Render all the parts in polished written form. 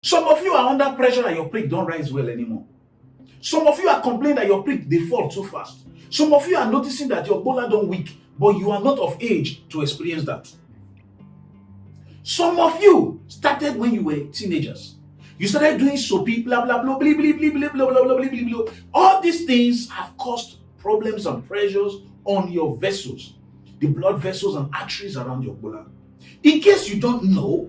Some of you are under pressure and your prick don't rise well anymore. Some of you are complaining that your prick, they fall too fast. Some of you are noticing that your Gbola don't weak, but you are not of age to experience that. Some of you started when you were teenagers. You started doing soapy, blah, blah, blah, blah, blah, blah, blah, blah, blah, blah, blah, blah, blah. All these things have caused problems and pressures on your vessels, the blood vessels and arteries around your Gbola. In case you don't know,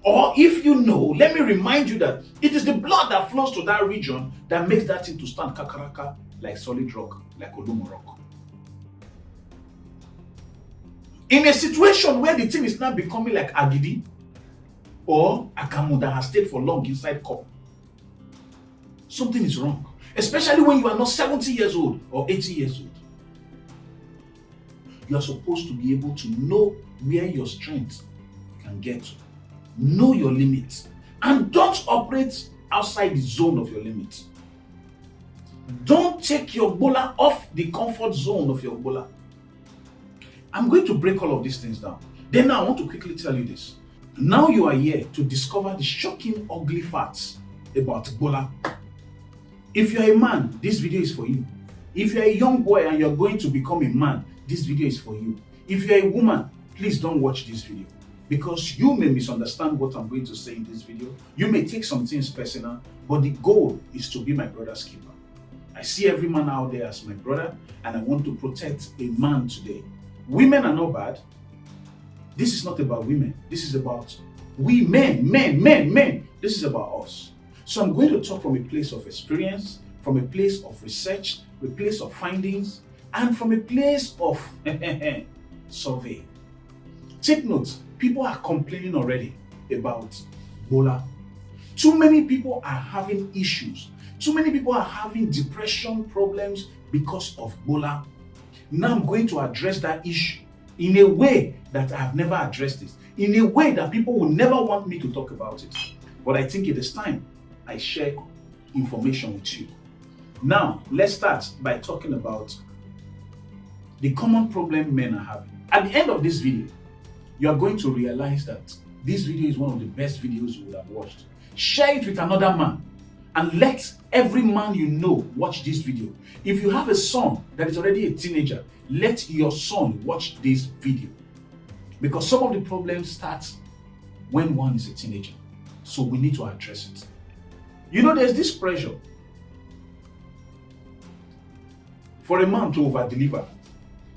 or if you know, let me remind you that it is the blood that flows to that region that makes that thing to stand kakaraka like solid rock, like Olumo rock. In a situation where the thing is now becoming like Agidi or Akamu that has stayed for long inside cup, something is wrong. Especially when you are not 70 years old or 80 years old. You are supposed to be able to know where your strength can get to. Know your limits. And don't operate outside the zone of your limits. Don't take your Gbola off the comfort zone of your Gbola. I'm going to break all of these things down. Then I want to quickly tell you this. Now you are here to discover the shocking, ugly facts about Gbola. If you're a man, this video is for you. If you're a young boy and you're going to become a man, this video is for you. If you're a woman, please don't watch this video, because you may misunderstand what I'm going to say in this video. You may take some things personal, but the goal is to be my brother's keeper. I see every man out there as my brother, and I want to protect a man today. Women are not bad. This is not about women. This is about we men. This is about us. So I'm going to talk from a place of experience, from a place of research, a place of findings, and from a place of survey. Take note, people are complaining already about Gbola. Too many people are having issues. Too many people are having depression problems because of Gbola. Now I'm going to address that issue in a way that I have never addressed it, in a way that people will never want me to talk about it. But I think it is time I share information with you. Now, let's start by talking about the common problem men are having. At the end of this video, you are going to realize that this video is one of the best videos you would have watched. Share it with another man and let every man you know watch this video. If you have a son that is already a teenager, let your son watch this video, because some of the problems start when one is a teenager. So we need to address it. You know, there's this pressure for a man to over-deliver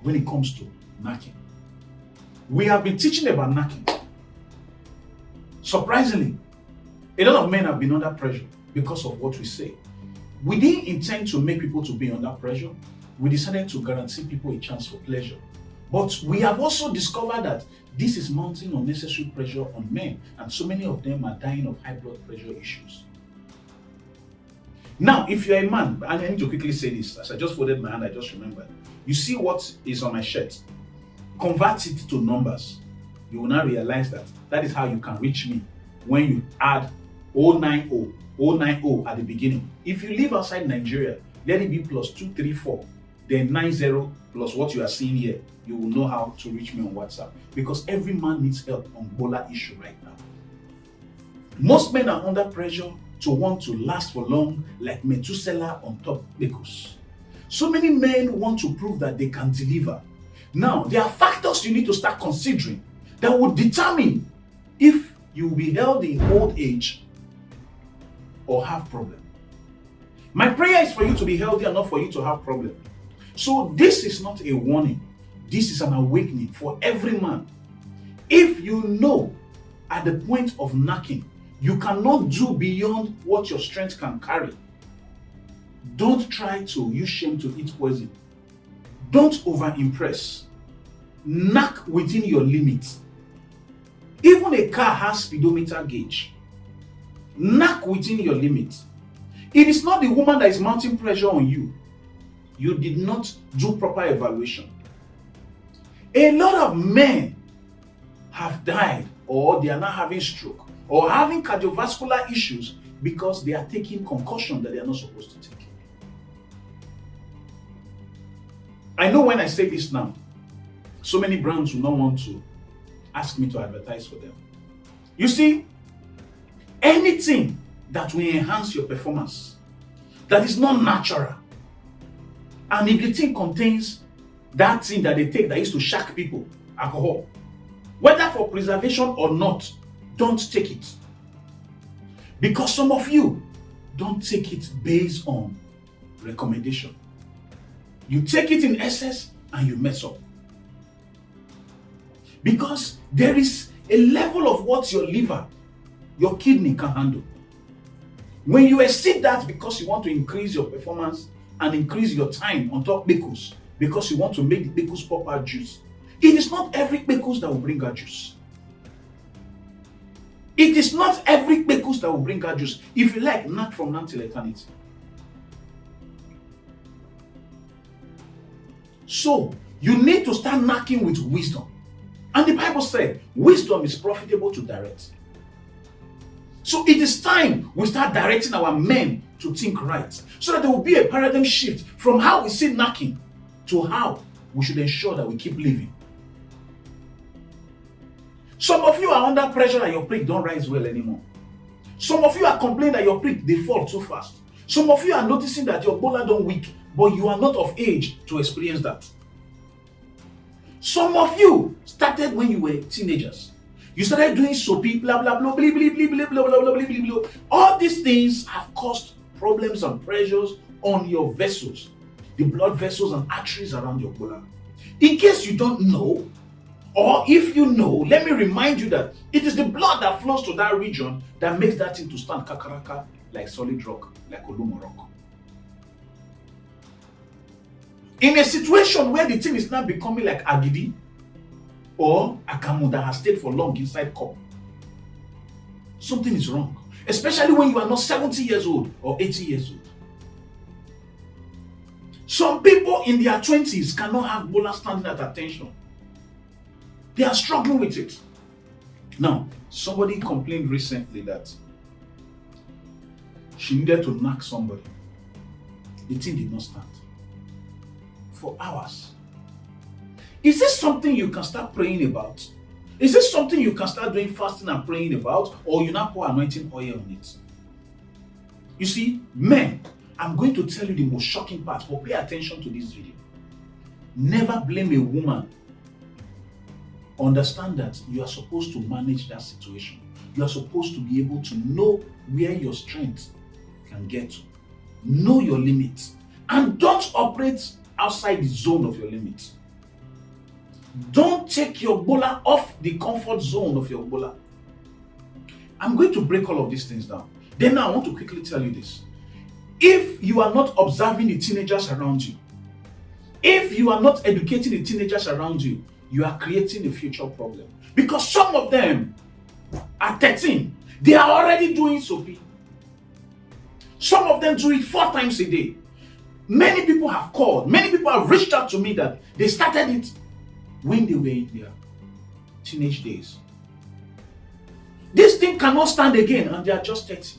when it comes to knacking. We have been teaching about knacking. Surprisingly, a lot of men have been under pressure because of what we say. We didn't intend to make people to be under pressure. We decided to guarantee people a chance for pleasure. But we have also discovered that this is mounting unnecessary pressure on men, and so many of them are dying of high blood pressure issues. Now, if you're a man, and I need to quickly say this, as I just folded my hand, I just remembered. You see what is on my shirt? Convert it to numbers. You will now realize that that is how you can reach me when you add 090 at the beginning. If you live outside Nigeria, let it be +234, then 90 plus what you are seeing here. You will know how to reach me on WhatsApp, because every man needs help on Gbola issue right now. Most men are under pressure to want to last for long, like Methuselah on top Pecos. So many men want to prove that they can deliver. Now, there are factors you need to start considering that will determine if you will be held in old age or have problem. My prayer is for you to be healthy and not for you to have problem. So this is not a warning. This is an awakening for every man. If you know at the point of knacking, you cannot do beyond what your strength can carry, don't try to use shame to eat poison. Don't over-impress. Knack within your limits. Even a car has speedometer gauge. Knack within your limits. It is not the woman that is mounting pressure on you. You did not do proper evaluation. A lot of men have died, or they are now having stroke, or having cardiovascular issues because they are taking concussion that they are not supposed to take. I know when I say this now, so many brands will not want to ask me to advertise for them. You see, Anything that will enhance your performance, that is not natural. And if the thing contains that thing that they take that used to shock people, alcohol, whether for preservation or not, don't take it. Because some of you don't take it based on recommendation. You take it in excess and you mess up. Because there is a level of what your liver, your kidney can handle. When you exceed that because you want to increase your performance and increase your time on top pickles, because you want to make the pickles pop out juice, it is not every pickles that will bring out juice. It is not every pickles that will bring out juice. If you like, knack from now till eternity. So, you need to start knacking with wisdom. And the Bible said, wisdom is profitable to direct. So it is time we start directing our men to think right, so that there will be a paradigm shift from how we see knacking to how we should ensure that we keep living. Some of you are under pressure that your prick don't rise well anymore. Some of you are complaining that your prick, they fall too fast. Some of you are noticing that your Gbola don't weak, but you are not of age to experience that. Some of you started when you were teenagers. You started doing soapy, blah, blah, blah, blah, blah, blah, blah, blah, blah, blah, blah, blah. All these things have caused problems and pressures on your vessels, the blood vessels and arteries around your Gbola. In case you don't know, or if you know, let me remind you that it is the blood that flows to that region that makes that thing to stand kakaraka like solid rock, like Olumo rock. In a situation where the thing is now becoming like agidi or akamu that has stayed for long inside cup, something is wrong. Especially when you are not 70 years old or 80 years old. Some people in their 20s cannot have Gbola standing at attention. They are struggling with it. Now, somebody complained recently that she needed to knock somebody. The thing did not stand for hours. Is this something you can start praying about? Is this something you can start doing fasting and praying about, or you now pour anointing oil on it? You see, men, I'm going to tell you the most shocking part, but pay attention to this video. Never blame a woman. Understand that you are supposed to manage that situation. You are supposed to be able to know where your strength can get to. Know your limits. And don't operate outside the zone of your limits. Don't take your Gbola off the comfort zone of your Gbola. I'm going to break all of these things down. Then I want to quickly tell you this. If you are not observing the teenagers around you, if you are not educating the teenagers around you, you are creating a future problem. Because some of them are 13. They are already doing soapy. Some of them do it 4 times a day. Many people have called. Many people have reached out to me that they started it when they were in their teenage days. This thing cannot stand again and they are just 30.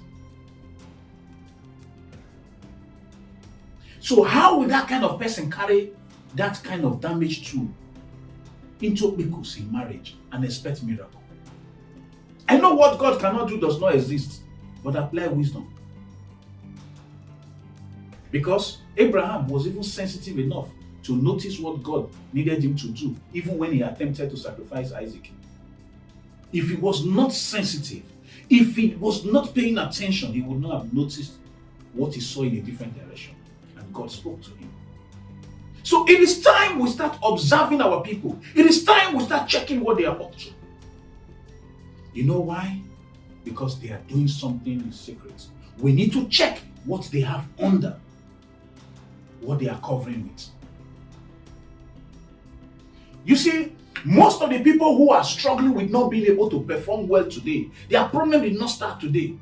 So how will that kind of person carry that kind of damage too into because in marriage and expect miracle? I know what God cannot do does not exist, but apply wisdom. Because Abraham was even sensitive enough to notice what God needed him to do, even when he attempted to sacrifice Isaac. If he was not sensitive, if he was not paying attention, he would not have noticed what he saw in a different direction. And God spoke to him. So it is time we start observing our people. It is time we start checking what they are up to. You know why? Because they are doing something in secret. We need to check what they have under, what they are covering with. You see, most of the people who are struggling with not being able to perform well today, their problem did not start today.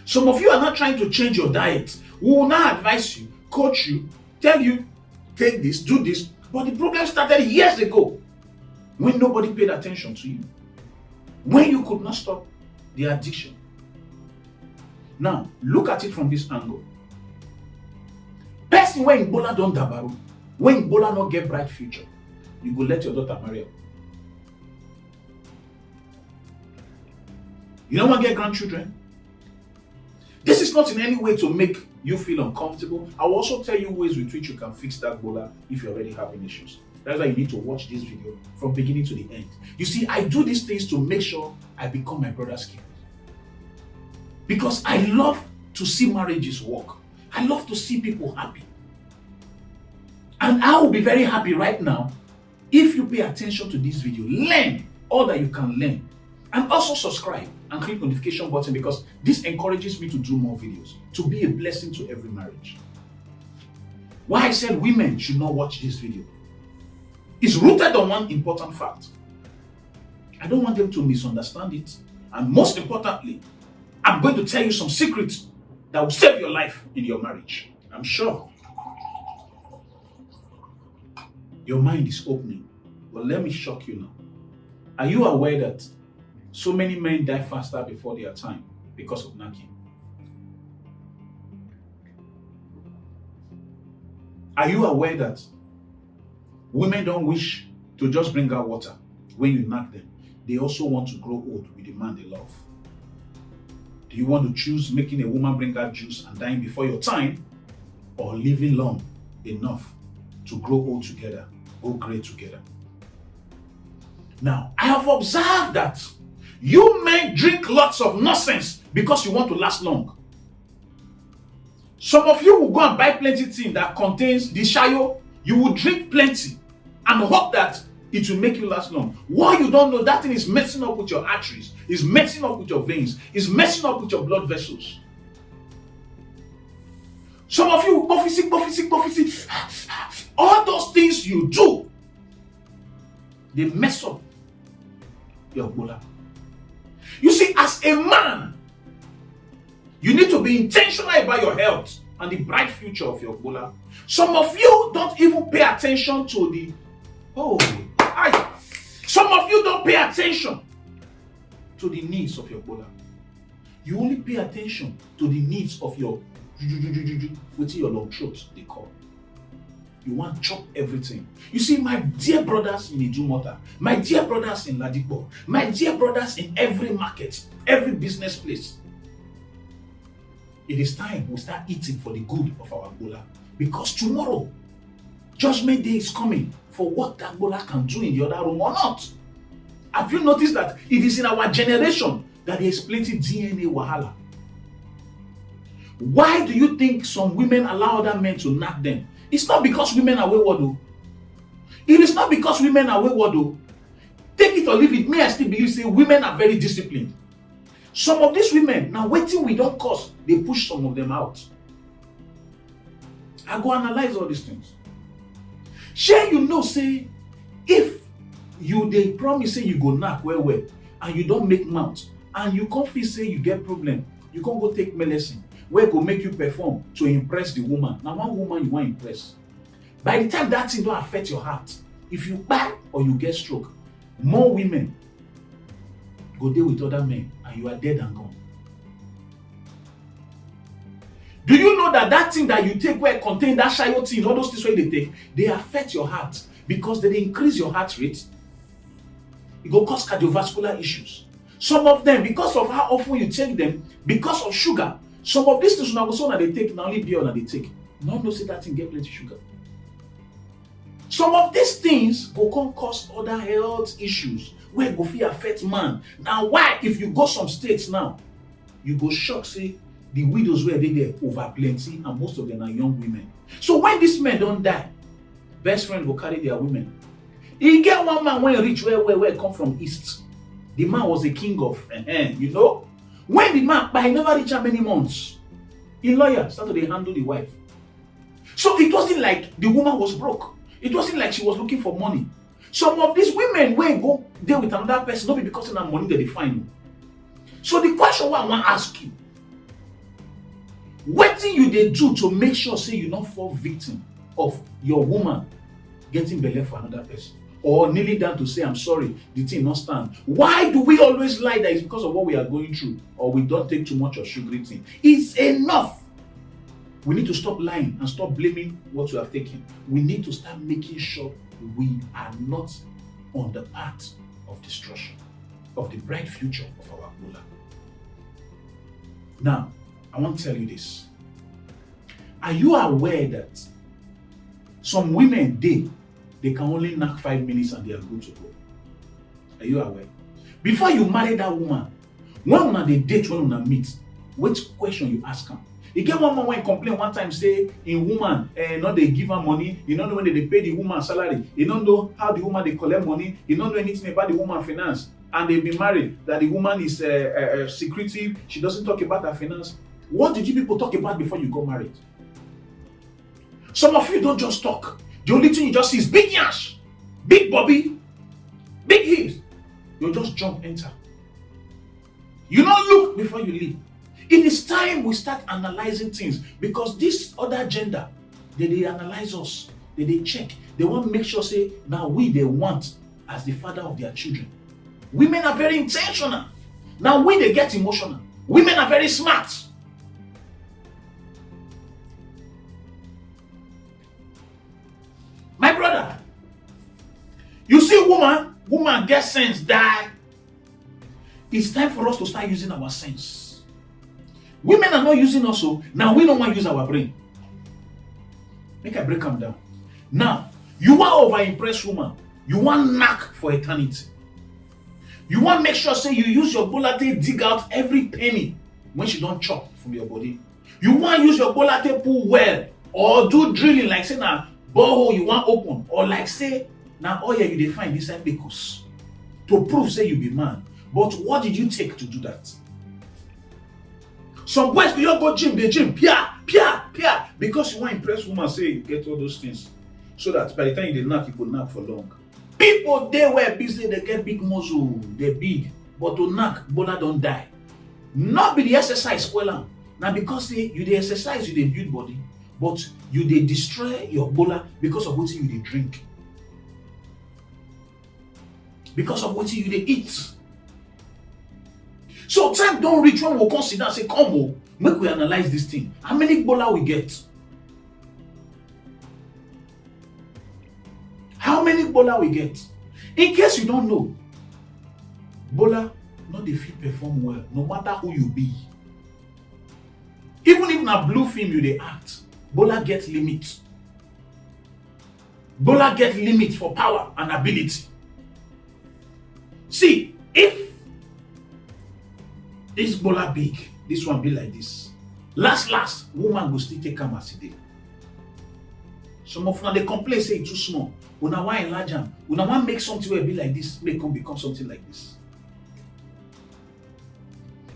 Some of you are not trying to change your diet. We will now advise you, coach you, tell you, take this, do this. But the problem started years ago when nobody paid attention to you. When you could not stop the addiction. Now, look at it from this angle. Person when Gbola don't dabaru, when Gbola not get bright future, you go let your daughter marry her. You don't want to get grandchildren? This is not in any way to make you feel uncomfortable. I will also tell you ways with which you can fix that Gbola if you're already having issues. That's why you need to watch this video from beginning to the end. You see, I do these things to make sure I become my brother's keeper. Because I love to see marriages work. I love to see people happy. And I will be very happy right now if you pay attention to this video. Learn all that you can learn. And also subscribe and click notification button, because this encourages me to do more videos, to be a blessing to every marriage. Why I said women should not watch this video is rooted on one important fact. I don't want them to misunderstand it. And most importantly, I'm going to tell you some secrets that will save your life in your marriage. I'm sure your mind is opening. But let me shock you now. Are you aware that so many men die faster before their time because of knacking? Are you aware that women don't wish to just bring out water when you knack them? They also want to grow old with the man they love. Do you want to choose making a woman bring out juice and dying before your time, or living long enough to grow old together, go great together? Now, I have observed that you men drink lots of nonsense because you want to last long. Some of you will go and buy plenty things that contains the shayo. You will drink plenty and hope that it will make you last long. Why you don't know that thing is messing up with your arteries, is messing up with your veins, is messing up with your blood vessels. Some of you, buffy. All those things you do, they mess up your Gbola. You see, as a man, you need to be intentional about your health and the bright future of your Gbola. Some of you don't even pay attention to the some of you don't pay attention to the needs of your Gbola. You only pay attention to the needs of your within your long throat, they call. You want to chop everything. You see, my dear brothers in Idumota, my dear brothers in Ladipo, my dear brothers in every market, every business place, it is time we start eating for the good of our Gbola. Because tomorrow, Judgment Day is coming for what that Gbola can do in the other room or not. Have you noticed that it is in our generation that there is plenty DNA wahala? Why do you think some women allow other men to knack them? It's not because women are wayward, though. It is not because women are wayward, though. Take it or leave it. Me, I still believe say women are very disciplined. Some of these women, now waiting we don't cause, they push some of them out. I go analyze all these things. Share, you know, say, if they promise say you go knack well, and you don't make mouth, and you can't feel say you get problem, you can't go take medicine, where go make you perform to impress the woman. Now one woman you want to impress. By the time that thing don't affect your heart, if you buy or you get stroke, more women go deal with other men and you are dead and gone. Do you know that thing that you take where it contain that shayo thing, all those things where they take, they affect your heart because they increase your heart rate. It will cause cardiovascular issues. Some of them, because of how often you take them, because of sugar, some of these things now they take, not only beer they take. Not know say that thing get plenty sugar. Some of these things go come cause other health issues where go fit affect man. Now why if you go some states now, you go shock say the widows where they there over plenty and most of them are young women. So when these men don't die, best friend will carry their women. He get one man when he reach where come from east. The man was a king of you know. When the man, but he never reached how many months. The lawyer started to handle the wife. So it wasn't like the woman was broke. It wasn't like she was looking for money. Some of these women when go deal with another person, not because of that money that they find. So the question what I want to ask you, what do you do to make sure say you don't fall victim of your woman getting belay for another person? Or kneeling down to say, I'm sorry, the thing not stand. Why do we always lie that it's because of what we are going through? Or we don't take too much of sugary thing? It's enough. We need to stop lying and stop blaming what we have taken. We need to start making sure we are not on the path of destruction, of the bright future of our Gbola. Now, I want to tell you this. Are you aware that some women, they can only knock 5 minutes and they are good to go? Are you aware? Before you marry that woman, when they date, when meet, which question you ask her? You get one man when complain one time, say, in woman, not they give her money, you don't know when they pay the woman salary, you don't know how the woman they collect money, you don't know anything about the woman finance, and they've been married, that the woman is secretive, she doesn't talk about her finance. What did you people talk about before you got married? Some of you don't just talk. The only thing you just see is big yash, big bobby, big hips. You just jump, enter. You don't look before you leave. It is time we start analyzing things, because this other gender, they analyze us, they check. They want to make sure, say, now they want as the father of their children. Women are very intentional. Now they get emotional. Women are very smart. My brother, you see woman get sense, die. It's time for us to start using our sense. Women are not using us, so now we don't want to use our brain. Make I break them down. Now, you want over-impress woman. You want knack for eternity. You want to make sure, say, you use your Gbola to dig out every penny when she don't chop from your body. You want to use your Gbola to pull well, or do drilling, like say now borehole you want open, or like say now all you define this pickles to prove say you be man. But what did you take to do that? Some boys will go gym, they gym, pia, because you want to impress woman, say you get all those things, so that by the time you knock, you go knock for long. People they were busy, they get big muscle, they big, but to knock, Gbola don't die. Not be the exercise spoil am. Now because you the exercise, you the build body, but you they destroy your Gbola because of what you they drink, because of what you they eat. So time don't reach when we'll consider, say, come make we analyze this thing. How many Gbola we get? How many Gbola we get? In case you don't know, Gbola not the fit perform well, no matter who you be. Even if na blue film you they act, Gbola get limit. Gbola get limit for power and ability. See, if this Gbola big, this one be like this, last woman will still take am as e dey. Some of them they complain, say it's too small. Una want enlarge them. Una want make something where be like this, make come become something like this.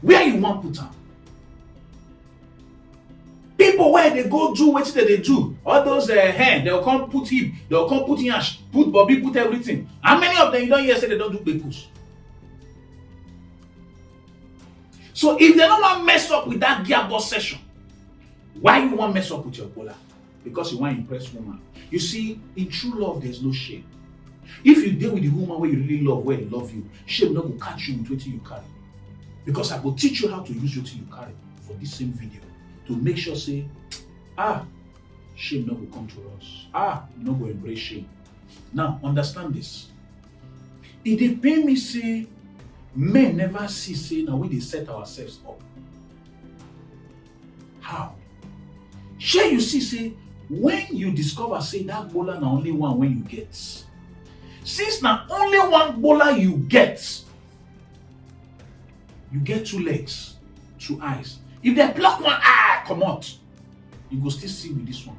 Where you want put them? People where they go do what they do, all those hand, they'll come put hip, they'll come put yash, put bobby, put everything. How many of them you don't hear say they don't do bekus? So if they don't want to mess up with that gearbox session, why you want to mess up with your Gbola? Because you want to impress woman. You see, in true love, there's no shame. If you deal with the woman where you really love, where they love you, shame not will catch you with what you carry. Because I will teach you how to use what you carry for this same video to make sure, say, shame not will come to us. No will embrace shame. Now, understand this. It depends me say, men never see, say, now we they set ourselves up. How? Share you see, say, when you discover, say, that Gbola na only one when you get. Since na only one Gbola you get 2 legs, 2 eyes. If they pluck one eye, come out, you go still see with this one.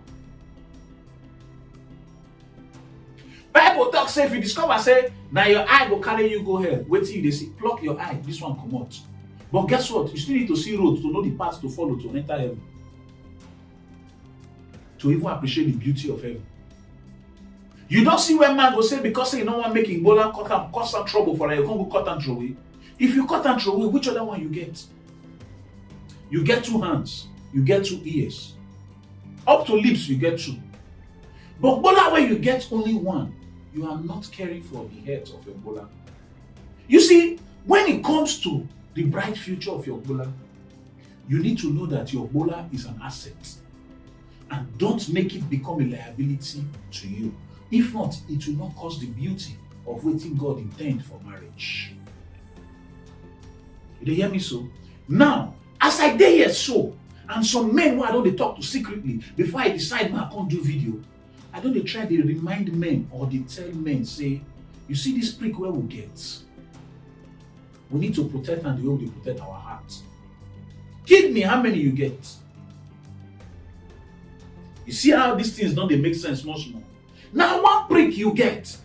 Bible talk say if you discover, say, now your eye will carry you go hell. Wait till they see, pluck your eye, this one come out. But guess what? You still need to see roads to know the paths to follow to enter heaven. To even appreciate the beauty of heaven. You don't see where man go say, because say you don't want making Gbola cause some trouble for you, can't go cut and throw away. If you cut and throw away, which other one you get? You get 2 hands, you get 2 ears. Up to lips, you get 2. But Gbola where you get only 1, you are not caring for the head of your Gbola. You see, when it comes to the bright future of your Gbola, you need to know that your Gbola is an asset. And don't make it become a liability to you. If not, it will not cause the beauty of waiting God intend for marriage. You hear me so? Now, As I dey here so, and some men who I don't dey talk to secretly before I decide I can't do video, I don't dey try to remind men or dey tell men, say, you see this prick where we get, we need to protect and the way we protect our heart. Kidney, how many you get? You see how these things don't they make sense small small. Now one prick you get.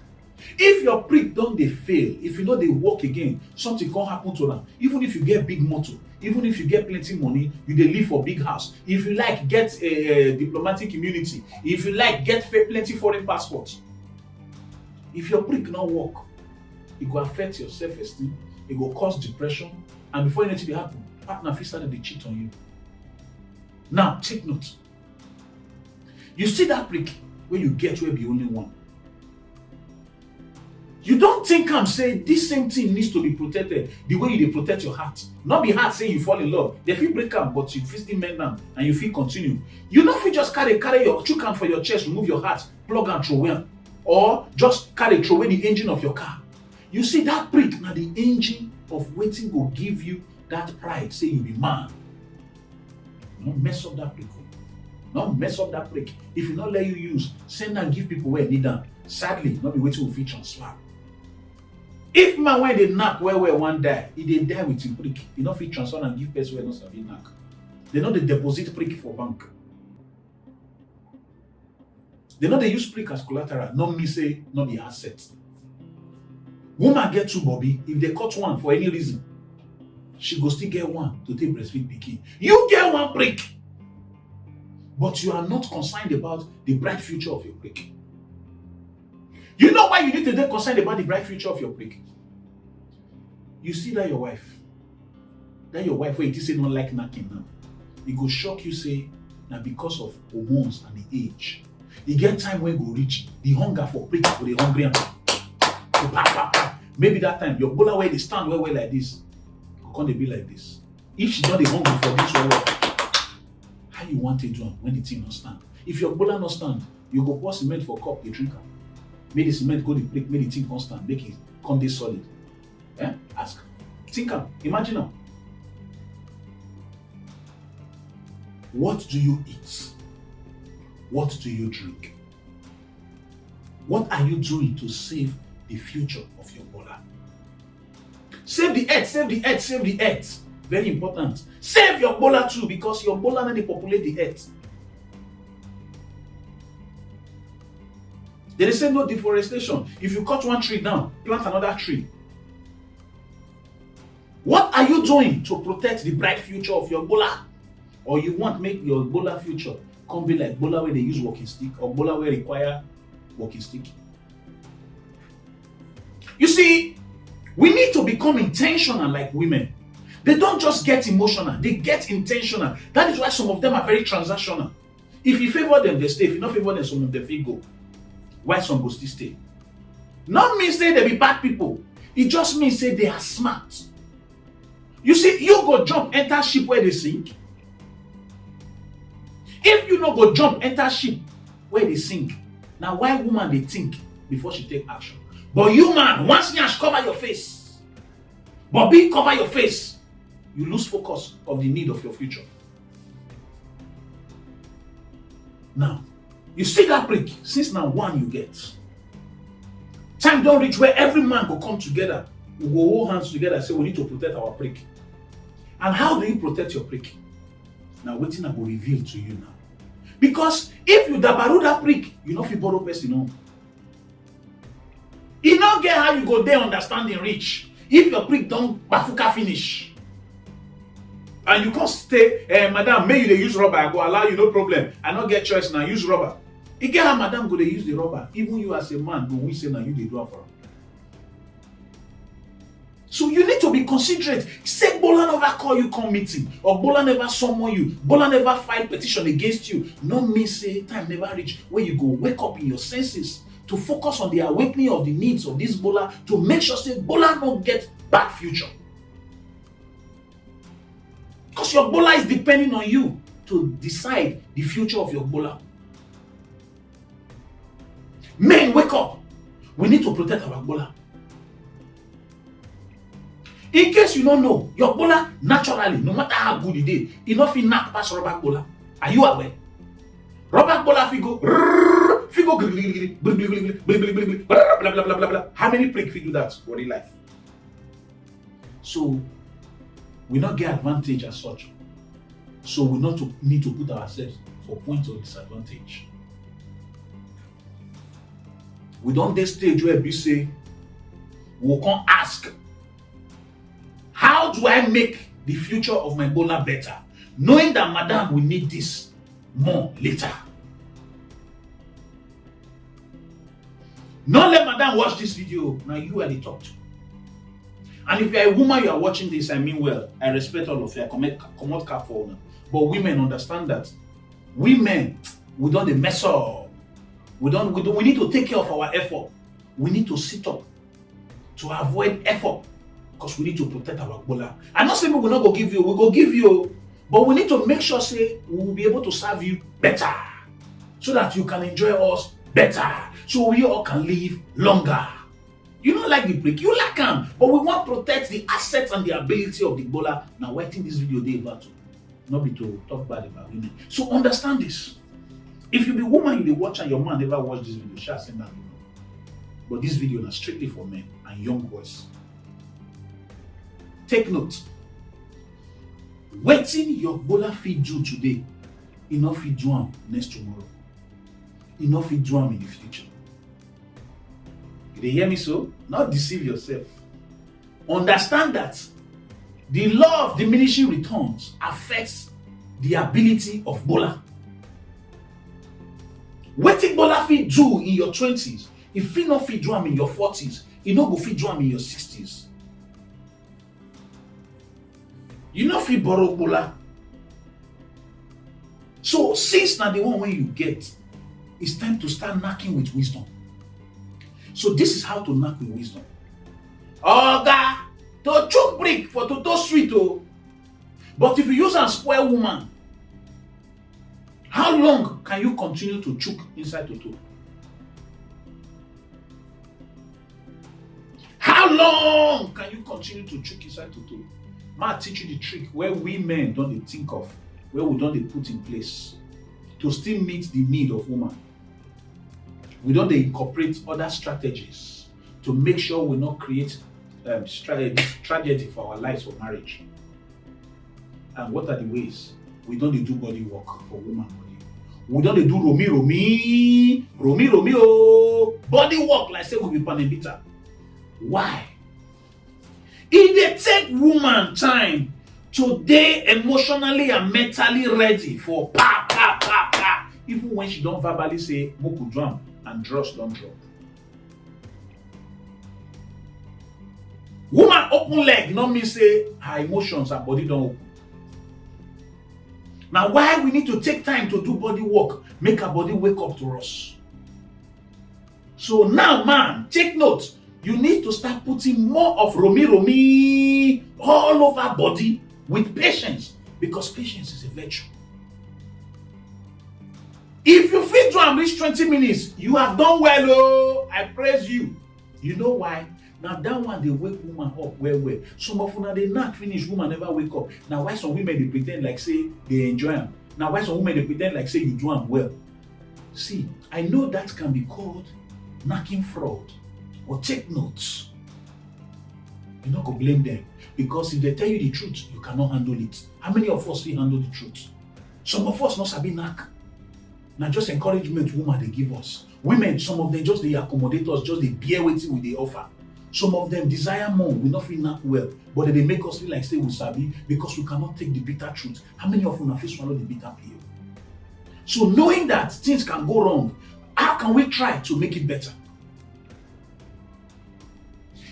If your prick don't they fail, if you know they work again, something can happen to them. Even if you get big motor, even if you get plenty money, you dey live for big house. If you like, get a diplomatic immunity. If you like, get plenty foreign passports. If your prick not work, it will affect your self-esteem, it will cause depression, and before anything dey happen, partner fit start to cheat on you. Now take note. You see that prick where you get where be only one. You don't think am say this same thing needs to be protected the way you dey protect your heart. Not be heart say you fall in love. They fit break am, but you fit still mend am and you fit continue. You no fit just carry your chook am for your chest, remove your heart, plug am throw away, or just carry throw away the engine of your car. You see that prick na the engine of wetin go give you that pride, say you be man. No mess up that prick. Not mess up that prick. If you not let you use, send and give people where need them. Sadly, not be waiting to fit transfer. If man when they knack where one die, if they die with a prick, you not fit transfer and give person where not sabi knack. They know they deposit prick for bank. They know they use prick as collateral. Not me say not the asset. Woman get two Bobby, if they cut one for any reason, she go still get one to take breastfeed pikin. You get one prick. But you are not concerned about the bright future of your prick. You know why you need to be concerned about the bright future of your prick? You see that your wife where it is say not like knacking now, it go shock you say now because of hormones and the age. You get time when go reach the hunger for prick for the hungry and maybe that time your Gbola where they stand well like this, can't they be like this? If she not the hungry for this well, how you want it done when the thing not stand? If your Gbola not stand, you go pour cement for cup, you drink am. Make the cement go the prick, make the thing constant, make it come dey solid. Ask. Think am, imagine am. What do you eat? What do you drink? What are you doing to save the future of your Gbola? Save the earth, save the earth, save the earth. Very important. Save your Gbola too, because your Gbola na dey populate the earth. They say no deforestation. If you cut one tree down, plant another tree. What are you doing to protect the bright future of your Gbola? Or you want to make your Gbola future come be like Gbola where they use walking stick, or Gbola where require walking stick? You see, we need to become intentional like women. They don't just get emotional, they get intentional. That is why some of them are very transactional. If you favor them, they stay. If you don't favor them, some of them will go. Why some go still stay? Not mean say they be bad people. It just means say they are smart. You see, you go jump, enter ship where they sink. If you no go jump, enter ship where they sink. Now why woman they think before she take action? But you man, once you cover your face, but be cover your face, you lose focus of the need of your future. Now, you see that prick, since now one you get. Time don't reach where every man will come together. We will hold hands together and say we need to protect our prick. And how do you protect your prick? Now waiting I will reveal to you now. Because if you dabaru that prick, you know if you borrow person on. You don't get how you go there understanding rich. If your prick don't bafuka finish. And you can't stay, madam, may you they use rubber, I go allow you, no problem. I don't get choice now, use rubber. You get how madam go they use the rubber. Even you as a man, go we say now you they do it for her. So you need to be considerate. Say Gbola never call you come meeting, or Gbola never summon you, Gbola never file petition against you. No mean say time never reach where you go wake up in your senses to focus on the awakening of the needs of this Gbola to make sure say Gbola not get bad future. Because your Gbola is depending on you to decide the future of your Gbola. Men, wake up. We need to protect our Gbola. In case you don't know, your Gbola naturally, no matter how good it is, it not fit knack pass rubber Gbola. Are you aware? Rubber Gbola figo, blah blah blah blah blah. How many prick fit do that for real life? So we not get advantage as such. So we not need to put ourselves for points of disadvantage. We don't this stage where we say we can't ask, how do I make the future of my Gbola better, knowing that madam will need this more later? Not let madam watch this video. Now you are the talk to. And if you're a woman, you are watching this, I mean well, I respect all of you. I come out cap for now. But women understand that women, we don't mess up. We need to take care of our effort. We need to sit up to avoid effort because we need to protect our Gbola. I'm not saying we will not go give you, we go give you, but we need to make sure say we will be able to serve you better so that you can enjoy us better, so we all can live longer. You don't like the break, you like them, but we want to protect the assets and the ability of the Gbola. Now, why think this video day about to not be to talk bad about women? So understand this. If you be woman, you dey watch and your man never watch this video, shall send that video. But this video is strictly for men and young boys. Take note. Waiting your Gbola fit do today, enough fit do am next tomorrow. Enough fit do am in the future. You dey hear me so? Not deceive yourself. Understand that the law of diminishing returns affects the ability of Gbola. Wetin Gbola fit do in your 20s, if fit not fit do am in your 40s, e no go fit do am in your 60s. You no fit borrow Gbola. So since na the one wey you get, it's time to start knacking with wisdom. So this is how to knack with wisdom. Oga, to chook brick for toto sweet oh. But if you use am spoil woman, how long can you continue to chook inside toto? How long can you continue to chook inside toto? Ma teach you the trick where we men don't dey think of, where we don't dey put in place to still meet the need of woman. We don't dey incorporate other strategies to make sure we not create tragedy for our lives for marriage. And what are the ways? We don't dey do body work for woman body. We don't dey do romi oh, body work like say we be panebita. Why? If they take woman time to dey emotionally and mentally ready for pa, even when she don't verbally say moku drum and dross don't drop. Woman open leg not mean say her emotions, her body don't open. Now why we need to take time to do body work, make her body wake up to us. So now man, take note. You need to start putting more of romi all over body with patience, because patience is a virtue. If you fit to am reach 20 minutes, you have done well oh, I praise you. You know why? Now that one they wake woman up well. Some of una they not finish, woman never wake up. Now why some women they pretend like say they enjoy them? Now why some women they pretend like say you do them well? See, I know that can be called knacking fraud. But take notes. You're not going to blame them. Because if they tell you the truth, you cannot handle it. How many of us will handle the truth? Some of us not sabi knack. Now just encouragement woman they give us. Women, some of them just they accommodate us, just they bear waiting with the offer. Some of them desire more, we not feel knack well. But they make us feel like say we sabi because we cannot take the bitter truth. How many of you have swallow the bitter pill? So knowing that things can go wrong, how can we try to make it better?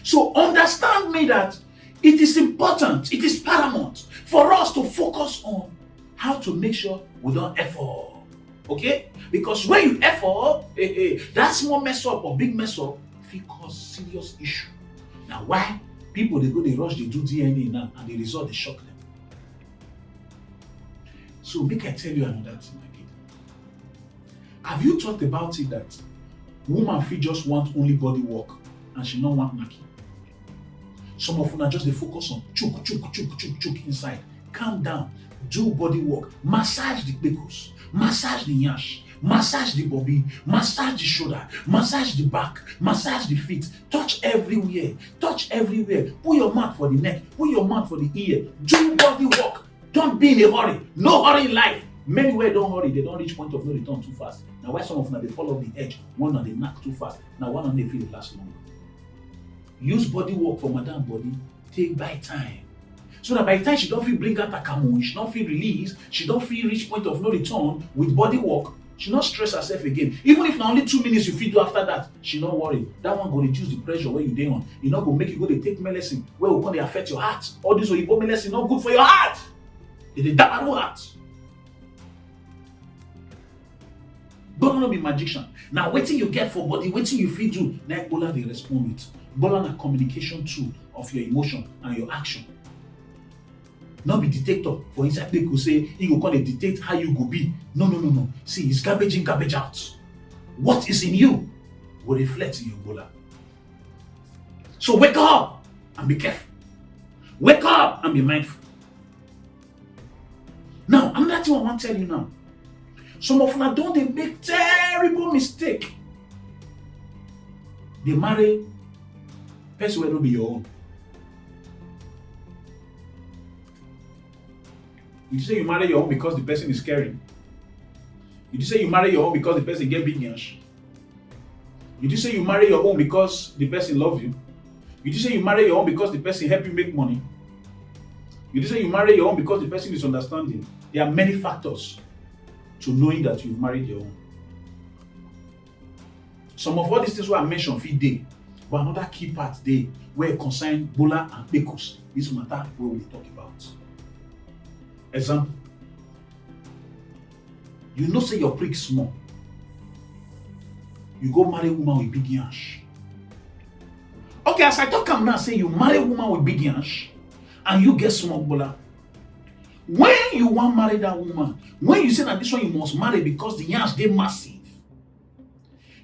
So understand me that it is important, it is paramount for us to focus on how to make sure we don't effort. Okay? Because when you effort, that small mess up or big mess up, it cause serious issue. Now why? People they rush, they do DNA now, and the result they shock them. So make I tell you another thing again. Have you thought about it that woman feel just want only body work and she don't want knacking? Some of una just dey focus on chook inside. Calm down. Do body work. Massage the kpekos. Massage the nyash. Massage the body. Massage the shoulder. Massage the back. Massage the feet. Touch everywhere. Touch everywhere. Put your mouth for the neck. Put your mouth for the ear. Do body work. Don't be in a hurry. No hurry in life. Many wey don't hurry, they don't reach point of no return too fast. Now why some of them they fall off the edge, one on the knack too fast. Now one on the feel last long. Use body work for madam body, take by time. So that by the time she don't feel bring out a camo, she don't feel release, she don't feel reach point of no return with body work, she not stress herself again. Even if na only 2 minutes you fit do after that, she not worry. That one go reduce the pressure where you dey on. E not go make you go dey take medicine where will come dey affect your heart. All this oyibo medicine not good for your heart. It dey damage your heart. Gbola no be magician. Now wetin you get for body, wetin you fit do, na Gbola dey respond with. Gbola na communication tool of your emotion and your action. Not be detector for inside people say he go come dey detect how you go be. No. See, it's garbage in, garbage out. What is in you will reflect in your Gbola. So wake up and be careful. Wake up and be mindful. Now, another thing I want to tell you now. Some of una don dey make terrible mistake. They marry person wey no be your own. You say you marry your own because the person is caring. You say you marry your own because the person get big yansh. You say you marry your own because the person love you. You say you marry your own because the person help you make money. You say you marry your own because the person is understanding. There are many factors to knowing that you've married your own. Some of all these things where I mentioned fit dey, but another key part dey where it concern Gbola and kpekos. This matter where we talk about. Example. You know say your prick small. You go marry a woman with big yansh. Okay, as I talk am now, say you marry a woman with big yansh and you get small Gbola. When you want marry that woman, when you say that this one you must marry because the yansh dey massive,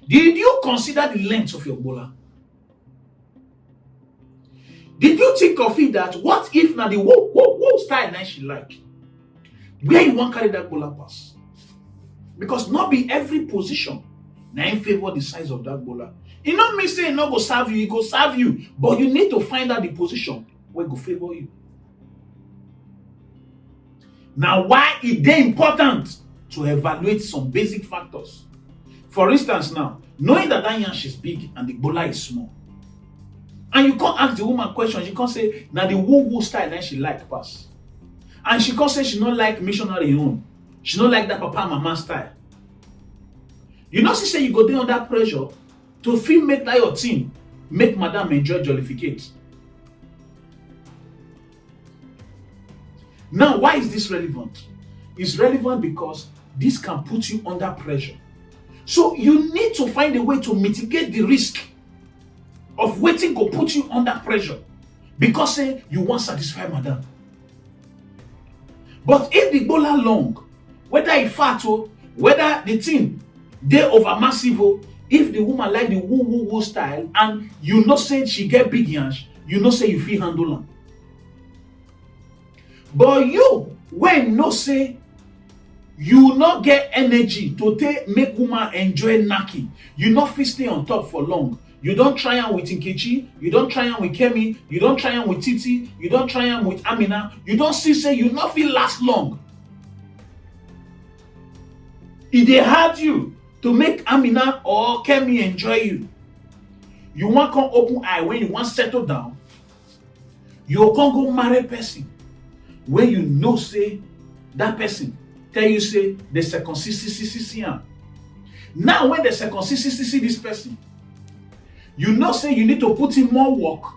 did you consider the length of your Gbola? Did you think of it that what if now the whoa style now she like? Where you want carry that Gbola pass? Because not be every position now in favor the size of that Gbola. It not mean say it not go serve you, it go serve you, but you need to find out the position where go favor you. Now, why is it important to evaluate some basic factors? For instance, now, knowing that yansh is big and the Gbola is small, and you can't ask the woman questions, you can't say, now the woo style that she like pass. And she can't say she not like missionary own. She not like that papa and mama style. You know, she say you go down under pressure to feel make that your team, make madam enjoy jollificate. Now, why is this relevant? It's relevant because this can put you under pressure. So you need to find a way to mitigate the risk of waiting to put you under pressure because say you want to satisfy madam. But if the Gbola long, whether it fat or whether the thing they over massive, if the woman like the woo style and you know say she get big yansh, you know say you feel handle am. But you when no say you not get energy to make woman enjoy knacking, you not fit stay on top for long. You don't try am with Nkechi, you don't try am with Kemi, you don't try am with Titi, you don't try am with Amina, you don't see say you not feel last long. If they hard you to make Amina or Kemi enjoy you, you want come open eye when you want settle down, you can't go marry person when you know say that person tell you say the circumcision. Now when the circumcision this person, you know say you need to put in more work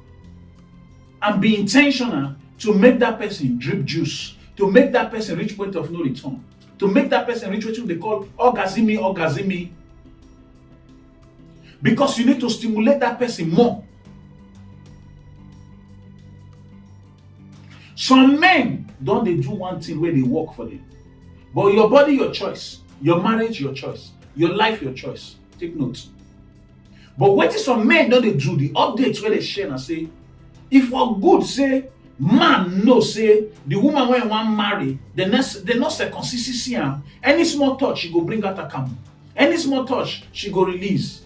and be intentional to make that person drip juice, to make that person reach point of no return, to make that person reach what they call orgasm. Because you need to stimulate that person more. Some men don't they do one thing where they work for them. But your body, your choice. Your marriage, your choice. Your life, your choice. Take note. But what is some men don't they do the updates where they share and say, If for good say man know say the woman when one marry, the not circumcision am, any small touch she go bring out a camel. Any small touch she go release.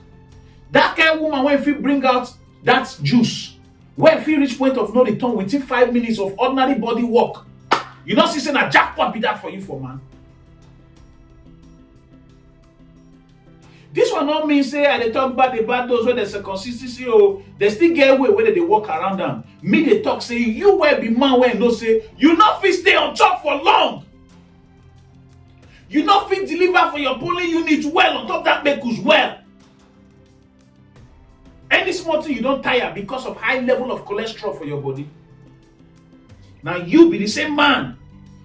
That kind of woman when fit bring out that juice, when fit reach point of no return within 5 minutes of ordinary body work, you know, see a jackpot be that for you for man. This one not mean say I dey talk about those where the circumcision they still get way where they walk around them. Me they talk say you where be man when no say you not fit stay on top for long. You not fit deliver for your polling unit well on top that bekus well. Any small thing you don't tire because of high level of cholesterol for your body. Now you be the same man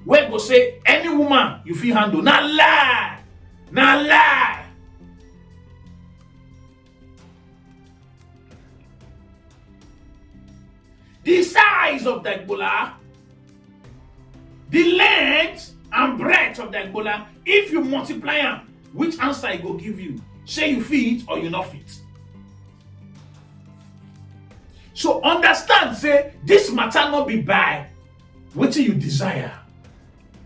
where go say any woman you feel handle. Now lie. Now lie. The size of the Gbola, the length and breadth of the Gbola, if you multiply them, which answer it go give you? Say you fit or you not fit. So understand, say this matter not be by what you desire.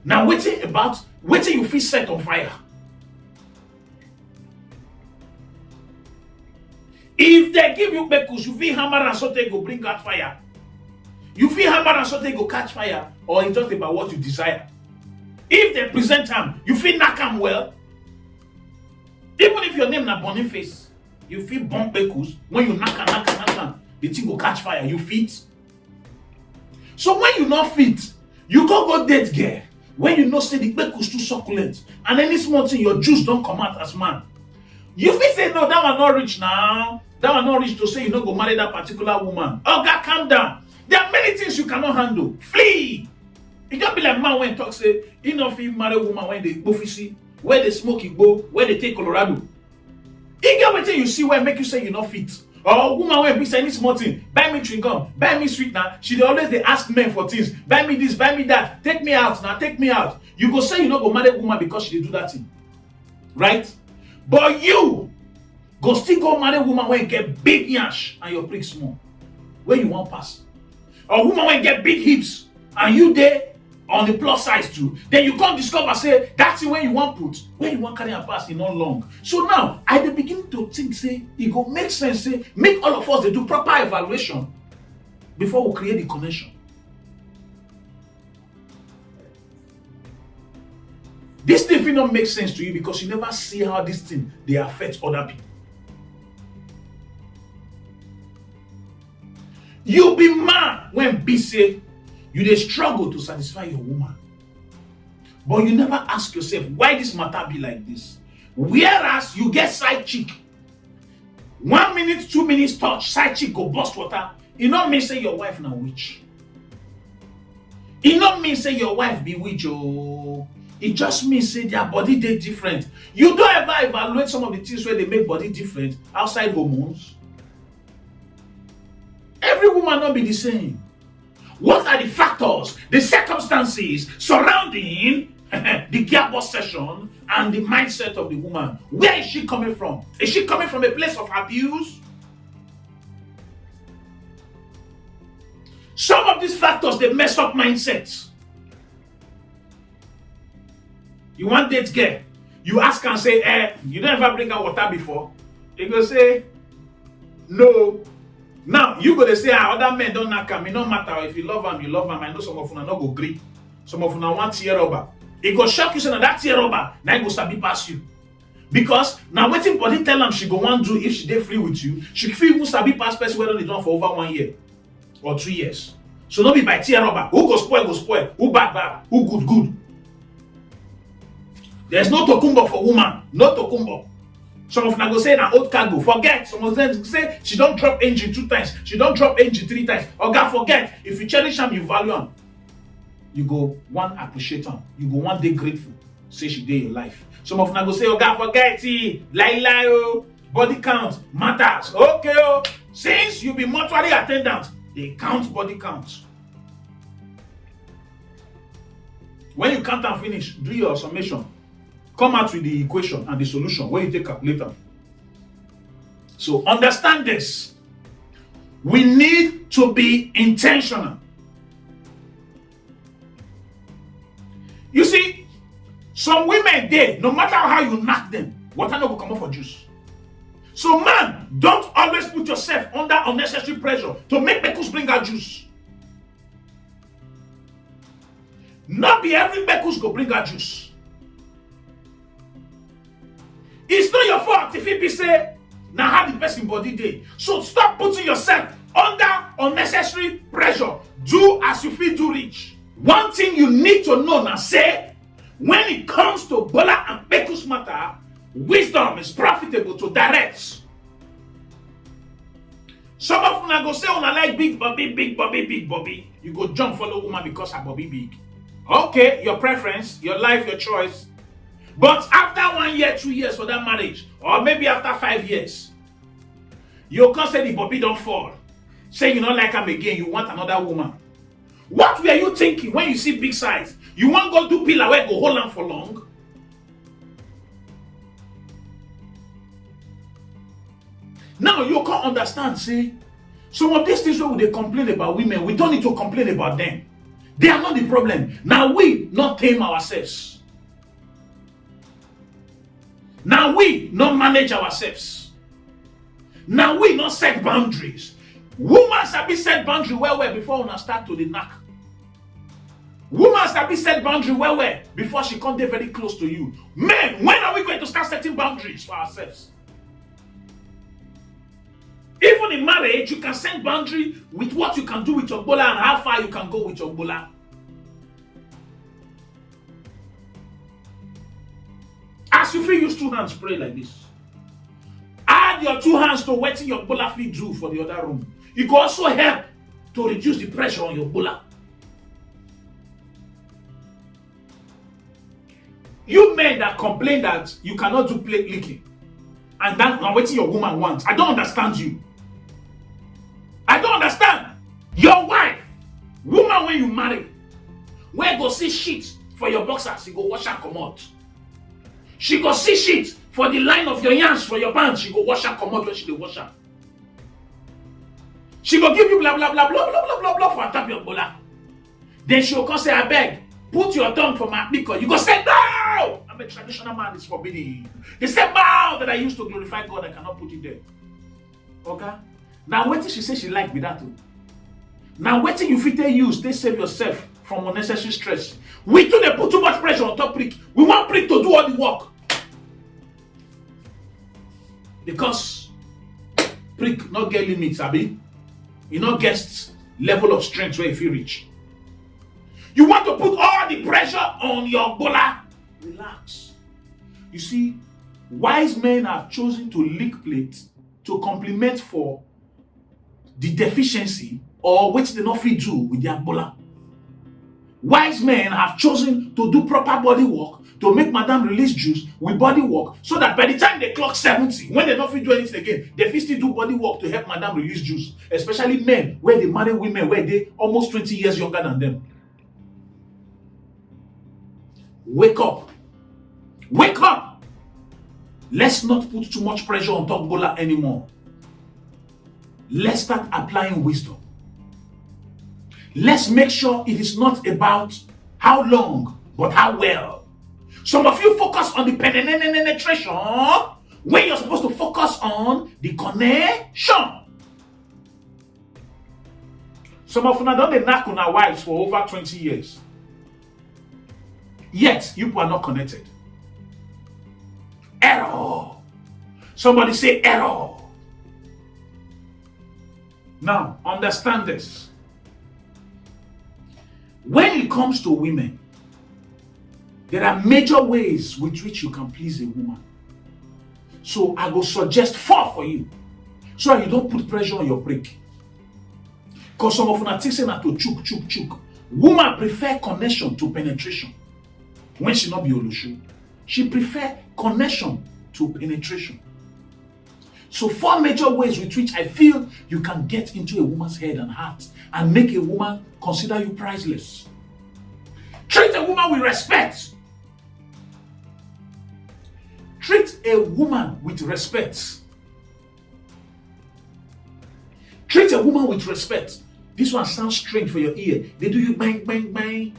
Now waiting about waiting you feel set on fire. If they give you bekus, you feel hammer and something go bring out fire. You feel hammer and something go catch fire, or it's just about what you desire. If they present them, you feel knock them well. Even if your name na Boniface, you feel bomb bekus. When you knock them, the thing go catch fire. You fit. So when you not fit, you go date girl. When you know say the bekus too succulent, and any small thing your juice don't come out as man. You feel say no, that one not rich now. That one not rich to say you not go marry that particular woman. Oh God, calm down. There are many things you cannot handle. Flee. It can't be like man when talk say he not fit marry woman when they go fishing, where they smoke Igbo, where they take Colorado. He get what you see where make you say you not fit. Or woman when be saying small thing, buy me chewing gum, buy me sweetener. She always they ask men for things. Buy me this, buy me that. Take me out now, take me out. You go say you not go marry woman because she do that thing, right? But you go still go marry woman when you get big yash and your prick small. Where you want pass? Or woman when you get big hips and you there on the plus size too. Then you can't discover say that's the way you want put, where you want carry and pass in not long. So now I begin to think say it go make sense say make all of us they do proper evaluation before we create the connection. This thing will not make sense to you because you never see how this thing they affect other people. You be man when be say you dey struggle to satisfy your woman. But you never ask yourself why this matter be like this. Whereas you get side chick. 1 minute, 2 minutes touch, side chick go bust water. It not mean say your wife na witch. It not mean say your wife be witch. Oh. It just means say their body they different. You don't ever evaluate some of the things where they make body different outside hormones. Every woman not be the same. What are the factors, the circumstances surrounding the gearbox session and the mindset of the woman? Where is she coming from? Is she coming from a place of abuse? Some of these factors, they mess up mindsets. You want date girl, you ask and say, you don't ever bring her water before? He go say, no. Now, you go to say, other men don't knock him. It don't matter. If you love him, you love him. I know some of you not go agree. Some of you want tear rubber. It go shock you say that tear rubber, now it go sabi pass you. Because now waiting body tell them she go want do if she dey free with you, she feel even sabi pass person whether they done for over 1 year or 2 years. So not be by tear rubber. Who go spoil. Who bad. Who good. There's no tokumbo for woman. No tokumbo. Some of them go say na old cargo. Forget. Some of them say she don't drop engine 2 times. She don't drop engine 3 times. Oga, forget. If you cherish them, you value them. You go one appreciate them. You go one day grateful. Say she did your life. Some of them go say, Oga, forget it. Lie, oh. Body count matters. Okay, oh. Since you be mortuary attendant, they count body counts. When you count and finish, do your summation. Come out with the equation and the solution when you take calculator. So understand this. We need to be intentional. You see, some women there, no matter how you knock them, water no go come out for juice. So man, don't always put yourself under unnecessary pressure to make Bekus bring out juice. Not be every Bekus go bring out juice. It's not your fault if it be say, now how the person body day. So stop putting yourself under unnecessary pressure. Do as you feel to reach. One thing you need to know now, say, when it comes to Gbola and Bekus matter, wisdom is profitable to direct. Some of them go say, "Una like big Bobby, big Bobby, big Bobby." You go jump for the woman because her Bobby big. Okay, your preference, your life, your choice. But after 1 year, 2 years for that marriage, or maybe after 5 years, you can't say the Bobby don't fall. Say you don't like him again, you want another woman. What were you thinking when you see big size? You want go do pillar where go hold on for long? Now you can't understand, see? Some of these things where they complain about women, we don't need to complain about them. They are not the problem. Now we not tame ourselves. Now we not manage ourselves. Now we not set boundaries. Women sabi set boundary well before una start to the knack. Women sabi set boundary well before she come dey very close to you. Men, when are we going to start setting boundaries for ourselves? Even in marriage, you can set boundary with what you can do with your Gbola and how far you can go with your Gbola. As you feel, use 2 hands, pray like this. Add your 2 hands to wetin your Gbola fit do for the other room. It can also help to reduce the pressure on your Gbola. You men that complain that you cannot do plate licking, and that now wetin your woman wants, I don't understand you. I don't understand. Your wife, woman when you marry, where go see shit for your boxers, you go wash and come out. She go see shit for the line of your yams for your pants, she go wash and come out when she dey wash am. She go give you blah blah blah blah blah blah blah blah for tap your Gbola. Then she will come say, I beg, put your tongue for my because you go say no! I'm a traditional man, it's forbidden. The same mouth that I used to glorify God, I cannot put it there. Okay? Now wait till she say she like me that too. Now wait till you fit use, they save yourself from unnecessary stress. We too they put too much pressure on top prick. We want prick to do all the work. Because prick not get limits, abi. You not get level of strength where if you reach. You want to put all the pressure on your Gbola. Relax. You see, wise men have chosen to lick plate to complement for the deficiency or which they not fit do with their Gbola. Wise men have chosen to do proper body work to make madam release juice with body work so that by the time they clock 70, when they not fit do anything again, they fit still do body work to help madam release juice. Especially men where they marry women where they almost 20 years younger than them. Wake up. Wake up. Let's not put too much pressure on top Gbola anymore. Let's start applying wisdom. Let's make sure it is not about how long, but how well. Some of you focus on the penetration when you're supposed to focus on the connection. Some of you don't knock on our wives for over 20 years. Yet, you are not connected. Error. Somebody say error. Now, understand this. When it comes to women, there are major ways with which you can please a woman. So I will suggest 4 for you, so that you don't put pressure on your prick. Because some of you are thinking that to chook. Woman prefer connection to penetration. When she not be Olushu, she prefer connection to penetration. So 4 major ways with which I feel you can get into a woman's head and heart and make a woman consider you priceless. Treat a woman with respect. Treat a woman with respect. Treat a woman with respect. This one sounds strange for your ear. They do you bang, bang, bang.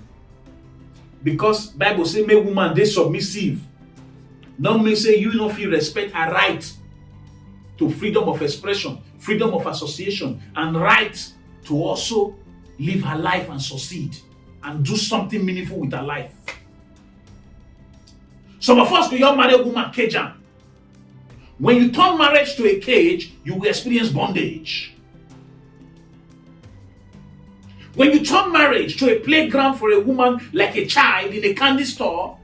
Because Bible say, make woman, they submissive. Not me say you don't feel respect a right to freedom of expression, freedom of association, and right to also live her life and succeed and do something meaningful with her life. Some of us, you marry a woman cage. When you turn marriage to a cage, you will experience bondage. When you turn marriage to a playground for a woman like a child in a candy store,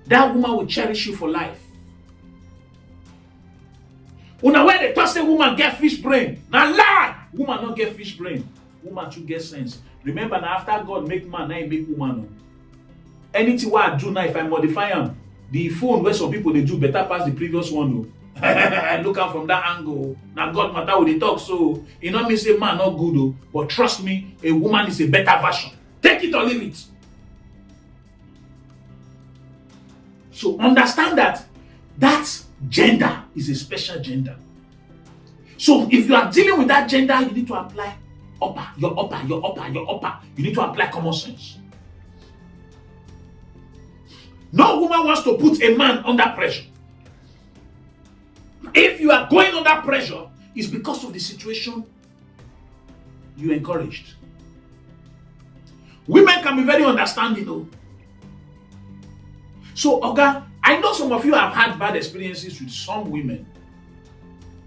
that woman will cherish you for life. Una where the Thursday woman get fish brain. Now lie! Woman not get fish brain. Woman should get sense. Remember now after God make man, now he make woman. Anything what I do now, if I modify them, the phone where some people they do better pass the previous one. Look out from that angle. Now God matter with the talk, so you know me say man not good though, but trust me, a woman is a better version. Take it or leave it. So understand that gender is a special gender. So if you are dealing with that gender, you need to apply your upper. You need to apply common sense. No woman wants to put a man under pressure. If you are going under pressure, it's because of the situation you encouraged. Women can be very understanding though. So, Oga, I know some of you have had bad experiences with some women.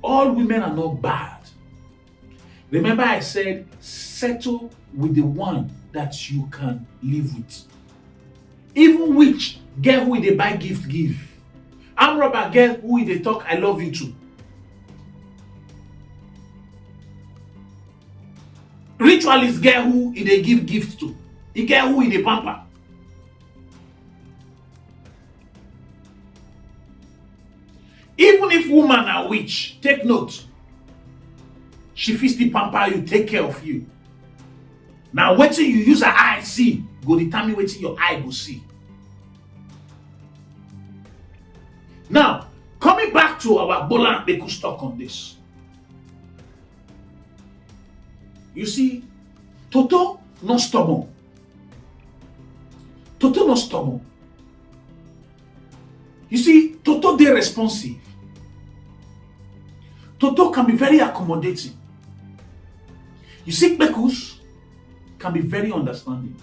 All women are not bad. Remember I said, settle with the one that you can live with. Even which girl who they buy gift give. I'm rubber girl who they talk I love you too. Ritualist girl who they give gift to. The girl who they pamper. Even if woman are witch, take note. She fit the pamper you, take care of you. Now wetin you use her eye see go determine wetin your eye go see. Now, coming back to our Gbola and Beku talk on this. You see, Toto no stubborn. Toto no stubborn. You see, Toto dey responsive. Toto can be very accommodating. You see, Bekus can be very understanding.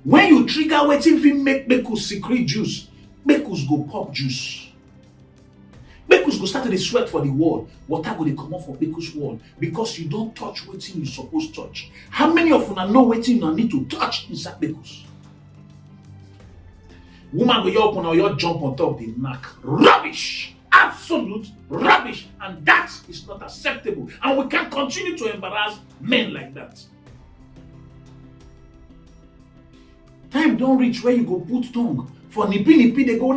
When you trigger wetin fit make Bekus secret juice, Bekus go pop juice. Bekus go start to sweat for the wall. Water go dey comot for Bekus wall because you don't touch wetin you suppose touch. How many of una know wetin una need to touch inside Bekus? Woman go your open or your jump on top the knack. Rubbish! Absolute rubbish! And that is not acceptable. And we can't continue to embarrass men like that. Time don't reach where you go put tongue. For nipi, they go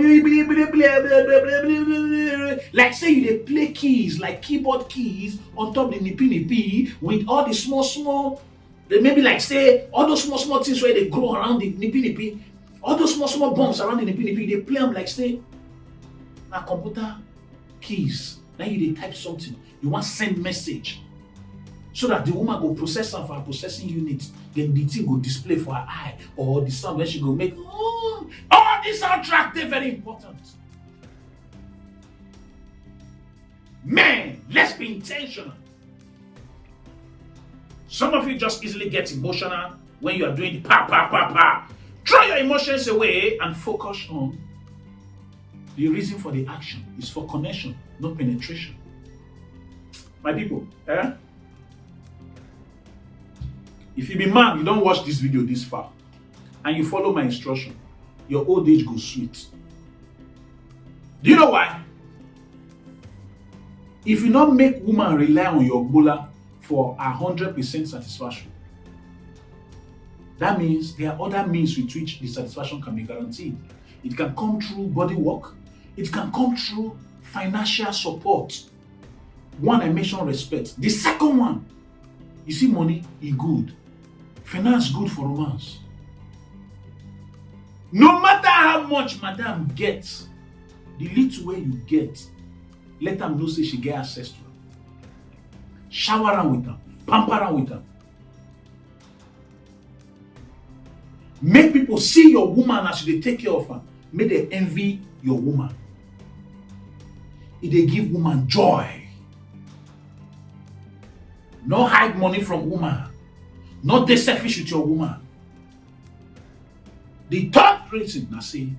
like say you they play keys, like keyboard keys on top the nipi with all the small, they maybe like say all those small things where they grow around the nipi. All those small bumps around the nipi, they play them like say a computer keys. Now you they type something, you want send message. So that the woman go process them for her processing unit, then the thing go display for her eye, or the sound when she go make. All this soundtrack, they're very important. Man, let's be intentional. Some of you just easily get emotional when you are doing the pa. Throw your emotions away and focus on the reason for the action. Is for connection, not penetration. My people, if you be man, you don't watch this video this far, and you follow my instruction, your old age goes sweet. Do you know why? If you not make woman rely on your Gbola for 100% satisfaction, that means there are other means with which the satisfaction can be guaranteed. It can come through body work. It can come through financial support. One, I mentioned respect. The second one, you see, money is good. Finance good for romance. No matter how much madam gets, the little way you get, let them know say she get access to it. Shower her with them. Pamper her with them. Make people see your woman as you take care of her. Make them envy your woman. They give woman joy. No hide money from woman. Not dey selfish with your woman. The third reason I say,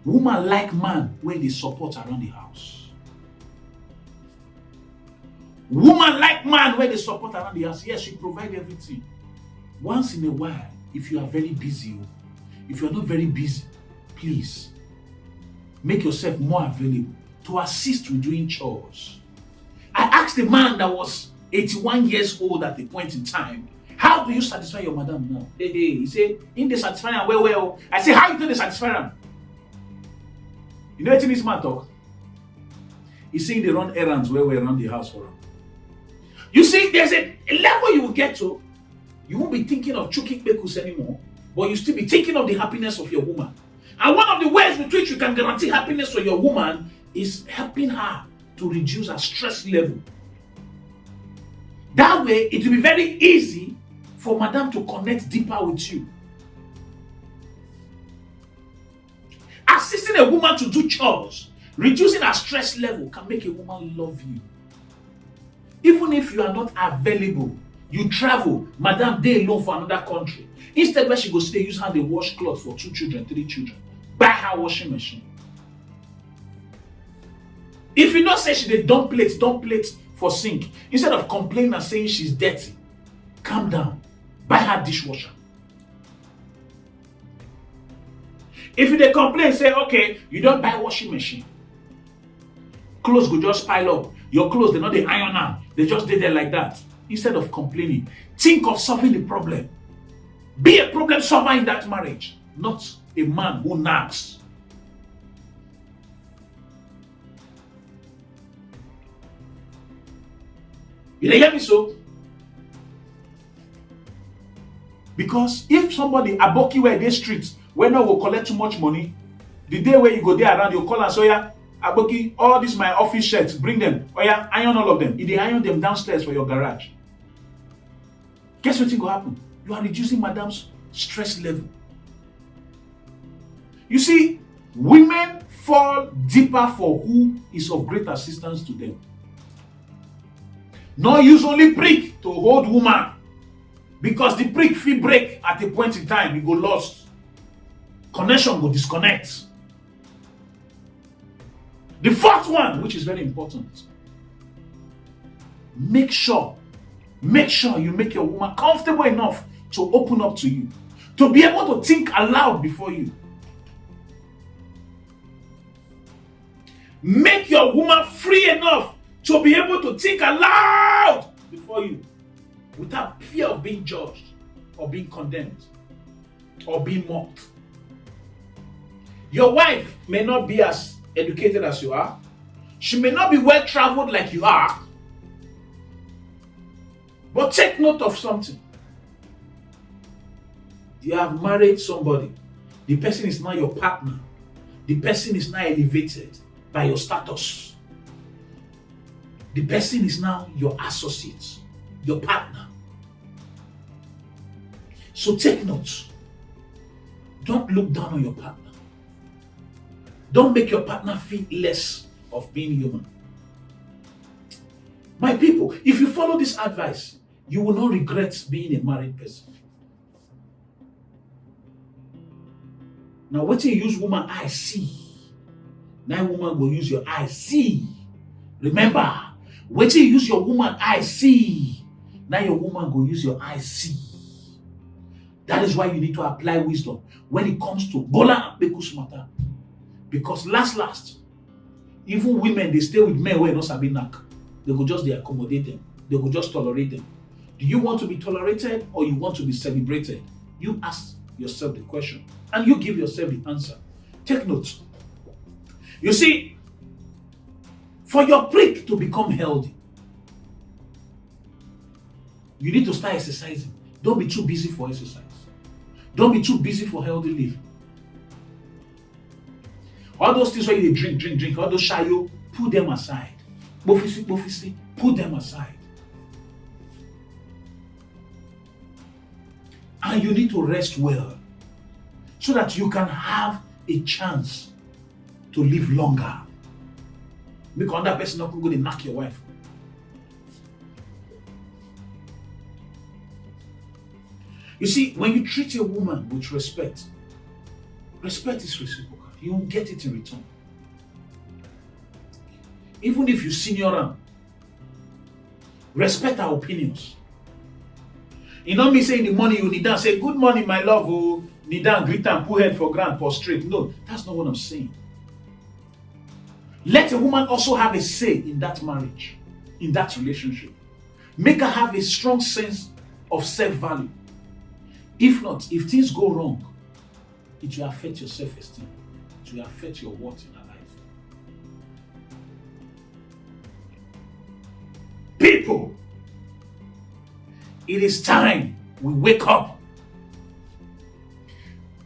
woman like man when they support around the house. Woman like man when they support around the house. Yes, you provide everything. Once in a while, if you are very busy, if you are not very busy, please make yourself more available to assist with doing chores. I asked a man that was 81 years old at the point in time, how do you satisfy your madam now? He said, in the satisfy her well. I say, how you do the satisfy her? You know what this man talk? He's saying they run errands well around the house for him. You see, there's a level you will get to. You won't be thinking of choking bekus anymore, but you still be thinking of the happiness of your woman. And one of the ways with which you can guarantee happiness for your woman is helping her to reduce her stress level. That way, it will be very easy for madam to connect deeper with you. Assisting a woman to do chores, reducing her stress level can make a woman love you. Even if you are not available, you travel, madam dey alone for another country. Instead, when she go stay, use her to wash clothes for 2 children, 3 children. Buy her washing machine. If you not say she dey dump plates for sink, instead of complaining and saying she's dirty, calm down. Buy her dishwasher. If you dey complain, say, okay, you don't buy washing machine. Clothes go just pile up. Your clothes, they're not the iron now. They just did there like that. Instead of complaining, think of solving the problem. Be a problem solver in that marriage, not a man who nags. You hear me so? Because if somebody aboki where they streets, when no will collect too much money, the day where you go there around, you call and say, yeah, aboki, all these my office shirts, bring them. Oh yeah, iron all of them. If they iron them downstairs for your garage, guess what will happen? You are reducing madam's stress level. You see, women fall deeper for who is of great assistance to them. No use only prick to hold woman, because the prick fit break at a point in time, you go lost. Connection go disconnect. The fourth one, which is very important, make sure you make your woman comfortable enough to open up to you, to be able to think aloud before you. Make your woman free enough to be able to think aloud before you, without fear of being judged or being condemned or being mocked. Your wife may not be as educated as you are. She may not be well traveled like you are. But take note of something. You have married somebody. The person is now your partner. The person is now elevated by your status. The person is now your associate, your partner. So take note. Don't look down on your partner. Don't make your partner feel less of being human. My people, if you follow this advice, you will not regret being a married person. Now, what you use woman eye see. Now woman will use your eye see. Remember, what you use your woman eye see. Now your woman will use your eye see. That is why you need to apply wisdom when it comes to Gbola and Bekus matter. Because last, even women, they stay with men who are not sabi knack. They go just accommodate them. They go just tolerate them. Do you want to be tolerated or you want to be celebrated? You ask yourself the question and you give yourself the answer. Take note. You see, for your prick to become healthy, you need to start exercising. Don't be too busy for exercise. Don't be too busy for healthy living. All those things where you drink, all those shayo, put them aside. Bofisi, put them aside. And you need to rest well so that you can have a chance to live longer. Make another person not go to knock your wife. You see, when you treat a woman with respect, respect is reciprocal. You will get it in return. Even if you senior her, respect her opinions. You know me saying in the morning you need down, say, good morning, my love, oh, kneel down, greet and put head for ground, prostrate. No, that's not what I'm saying. Let a woman also have a say in that marriage, in that relationship. Make her have a strong sense of self-value. If not, if things go wrong, it will affect your self-esteem. It will affect your worth in her life. People, it is time we wake up.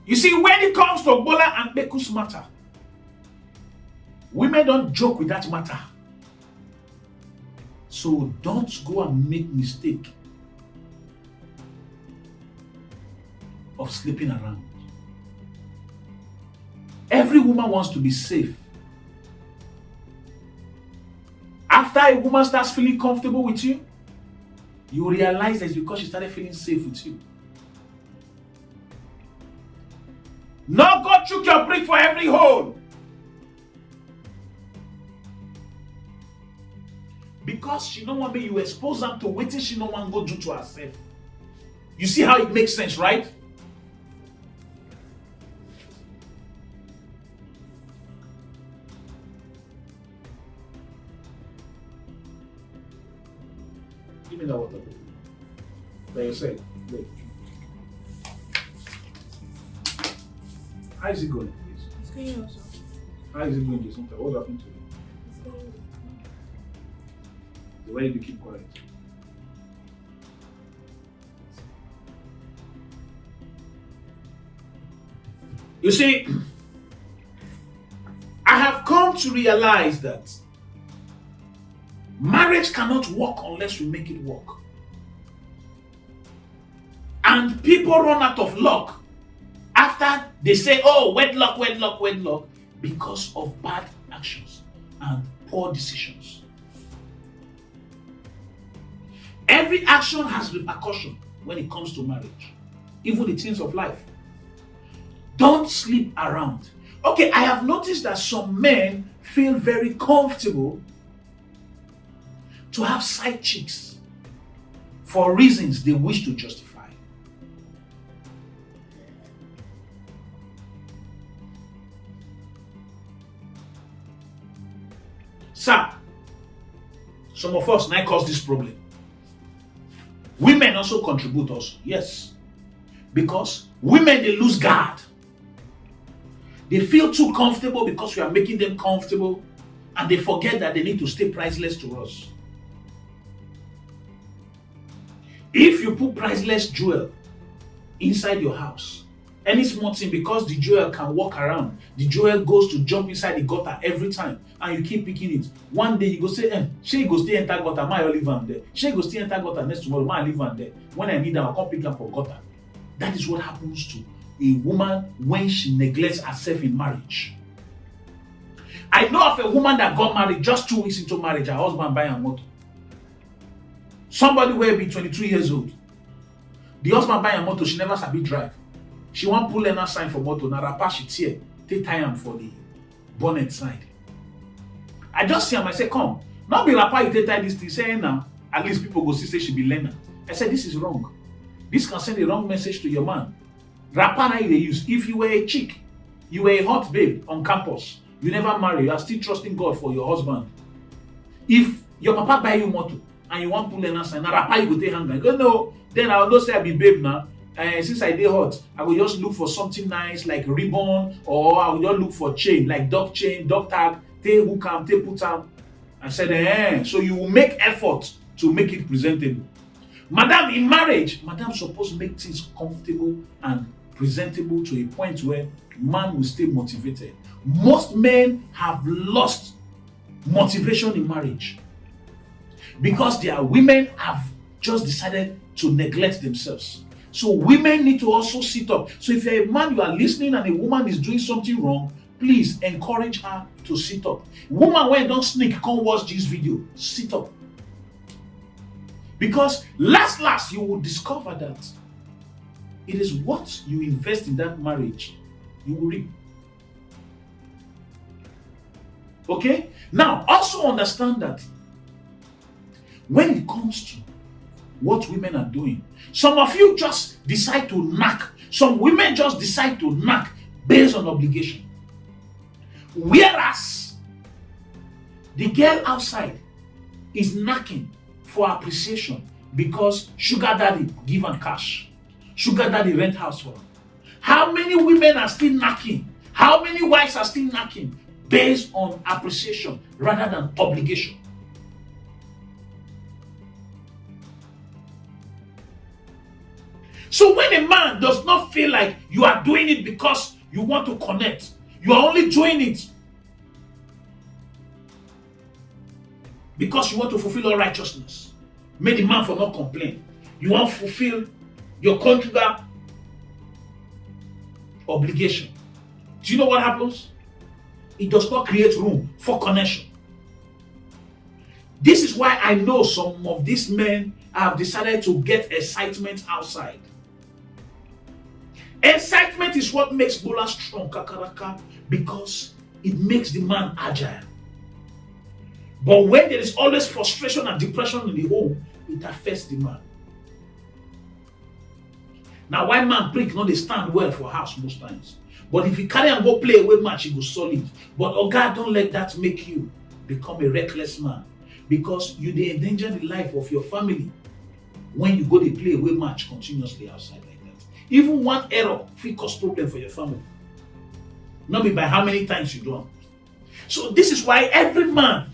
You see, when it comes to Gbola and Beku's matter, women don't joke with that matter. So don't go and make mistake of sleeping around. Every woman wants to be safe. After a woman starts feeling comfortable with you, you realize that it's because she started feeling safe with you. Now God took your brick for every hole. Because she don't want me, you expose them to waiting she don't want to go do to herself. You see how it makes sense, right? Give me that water. There you say. Wait. How is it going, please? It's going also. How is it going, Jason? What happened to you? It's going. The way you keep quiet. You see, I have come to realize that marriage cannot work unless we make it work. And people run out of luck after they say, oh, wedlock, wedlock, wedlock, because of bad actions and poor decisions. Every action has repercussion when it comes to marriage, even the things of life. Don't sleep around. Okay, I have noticed that some men feel very comfortable to have side chicks for reasons they wish to justify. Sir, some of us now cause this problem. Women also contribute also, yes. Because women, they lose guard. They feel too comfortable because we are making them comfortable, and they forget that they need to stay priceless to us. If you put priceless jewel inside your house, any small thing, because the jewel can walk around, the jewel goes to jump inside the gutter every time, and you keep picking it. One day you go say, she go stay enter gutter, my leave am there. She go stay enter gutter next tomorrow, my leave am there. When I need her, I'll come pick her for gutter. That is what happens to a woman when she neglects herself in marriage. I know of a woman that got married just 2 weeks into marriage, her husband buy a motor. Somebody will be 23 years old. The husband buy a motor, she never sabi drive. She want pull learner sign for motor, na rapper she tear, take tie am for the bonnet side. I just see am, I say, come, not be rapper you take tie this thing, say now, at least people go see say she be learner. I said, this is wrong. This can send a wrong message to your man. Rapper now they use. If you were a chick, you were a hot babe on campus, you never marry, you are still trusting God for your husband. If your papa buy you motor and you want pull learner sign, na rapper you go take hang. Go no, then I will not say I be babe now. Since I dey hot, I will just look for something nice like ribbon, or I will just look for chain like dog chain, dog tag, take hook am, take put am. I said, so you will make effort to make it presentable. Madam, in marriage, madam supposed to make things comfortable and presentable to a point where man will stay motivated. Most men have lost motivation in marriage because their women have just decided to neglect themselves. So women need to also sit up. So if you're a man, you are listening and a woman is doing something wrong, please encourage her to sit up. Woman, when you don't sneak, come watch this video. Sit up. Because last, you will discover that it is what you invest in that marriage you will reap. Okay? Now, also understand that when it comes to what women are doing, some of you just decide to knack. Some women just decide to knack based on obligation. Whereas the girl outside is knacking for appreciation because sugar daddy give her cash. Sugar daddy rent house for her. How many women are still knacking? How many wives are still knacking based on appreciation rather than obligation? So when a man does not feel like you are doing it because you want to connect, you are only doing it because you want to fulfill all righteousness. May the man for not complain. You want to fulfill your conjugal obligation. Do you know what happens? It does not create room for connection. This is why I know some of these men have decided to get excitement outside. Excitement is what makes Gbola strong, kakaraka, because it makes the man agile. But when there is always frustration and depression in the home, it affects the man. Now, why man prick not they stand well for house most times? But if you carry and go play away match, he go solid. But oh God, don't let that make you become a reckless man, because you dey endanger the life of your family when you go to play away match continuously outside like that. Even one error fit cause problem for your family. Not be by how many times you do it. So this is why every man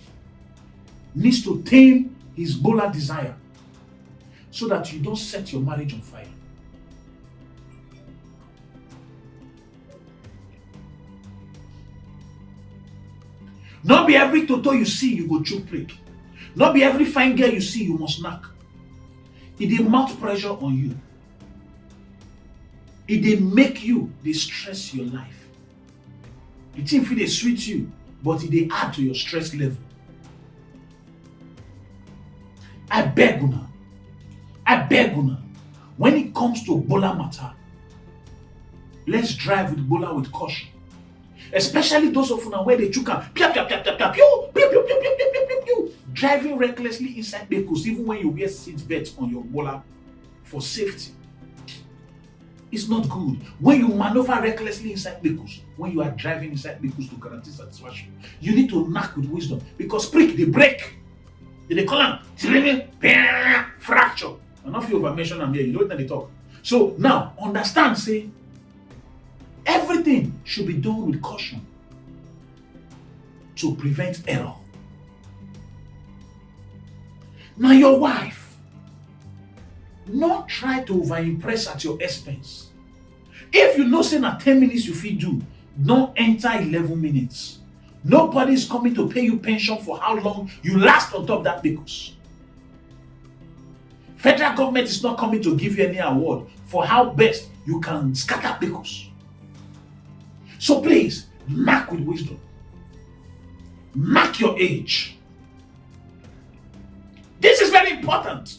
needs to tame his Gbola desire so that you don't set your marriage on fire. Not be every toto you see you go choke prick. Not be every fine girl you see you must knack. It dey mount pressure on you. It dey make you dey stress your life. The thing fit dey sweet you, but it dey add to your stress level. I beg una, when it comes to Gbola matter, let's drive with Gbola with caution. Especially those of una where they chook am, driving recklessly inside vehicles, even when you wear seat belts on your Gbola for safety. It's not good. When you maneuver recklessly inside vehicles, when you are driving inside vehicles to guarantee satisfaction, you need to knack with wisdom, because prick the brake. They call them fracture. I'm not feel over mention them here, you know what they talk. So now understand, say everything should be done with caution to prevent error. Now your wife, not try to over-impress at your expense. If you know say na 10 minutes you fit do, don't enter 11 minutes. Nobody is coming to pay you pension for how long you last on top that because. Federal government is not coming to give you any award for how best you can scatter because. So please, knack with wisdom. Mark your age. This is very important.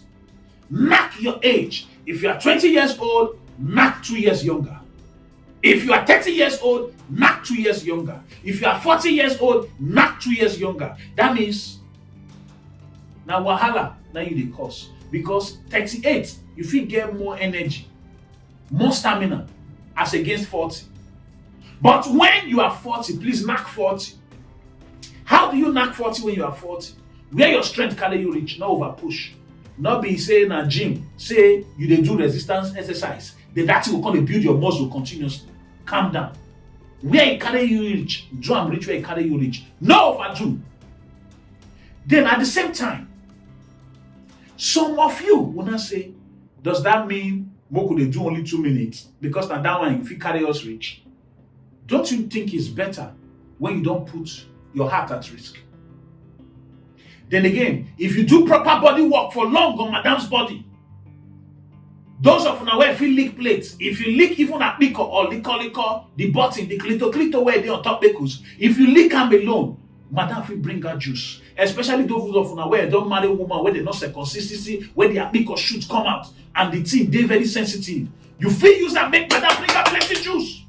Mark your age. If you are 20 years old, mark 2 years younger. If you are 30 years old, mark 2 years younger. If you are 40 years old, mark 2 years younger. That means now wahala now you dey cause, because 38 you fit get more energy, more stamina as against 40. But when you are 40, please knack 40. How do you knack 40 when you are 40? Where your strength carry you reach, not over push. Not be saying na gym, say you dey do resistance exercise. That will come to build your muscle continuously. Calm down. Where it carry you reach, do am reach where it carry you reach. No overdo. Then at the same time, some of you will not say, does that mean Moku dey do only 2 minutes? Because na that one if you carry us reach. Don't you think it's better when you don't put your heart at risk? Then again, if you do proper body work for long on madam's body, Those of una wey fit lick plates, if you lick even a pico or liquor, the button, the clito where they on top pickles, if you lick am alone, madam fit bring her juice. Especially those of una wey don marry woman where they not say consistency, where their pico shoot come out and the thing dey very sensitive. You fit use am make madam bring her plenty juice.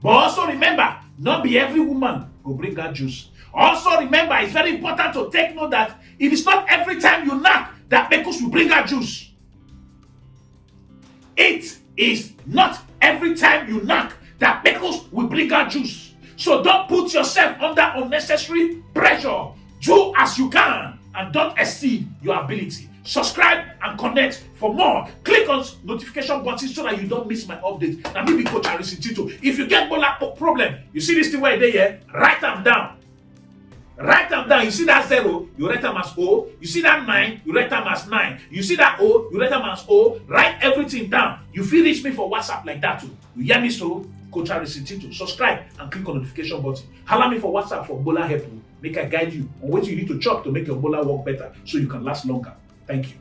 But also remember, not be every woman go bring her juice. Also remember, it's very important to take note that it is not every time you knock that pickles will bring her juice. It is not every time you knock that pickles will bring out juice. So don't put yourself under unnecessary pressure. Do as you can and don't exceed your ability. Subscribe and connect for more. Click on notification button so that you don't miss my updates. Now maybe Coach Tito. If you get Gbola problem, you see this thing right there, yeah? Write them down. Write them down. You see that 0, you write them as O. You see that 9, you write them as 9. You see that O, you write them as O. Write everything down. You feel reach me for WhatsApp like that too. You hear me so? Coach Tito. Subscribe and click on notification button. Holla me for WhatsApp for Gbola help you. Make I guide you on what you need to chop to make your Gbola work better so you can last longer. Thank you.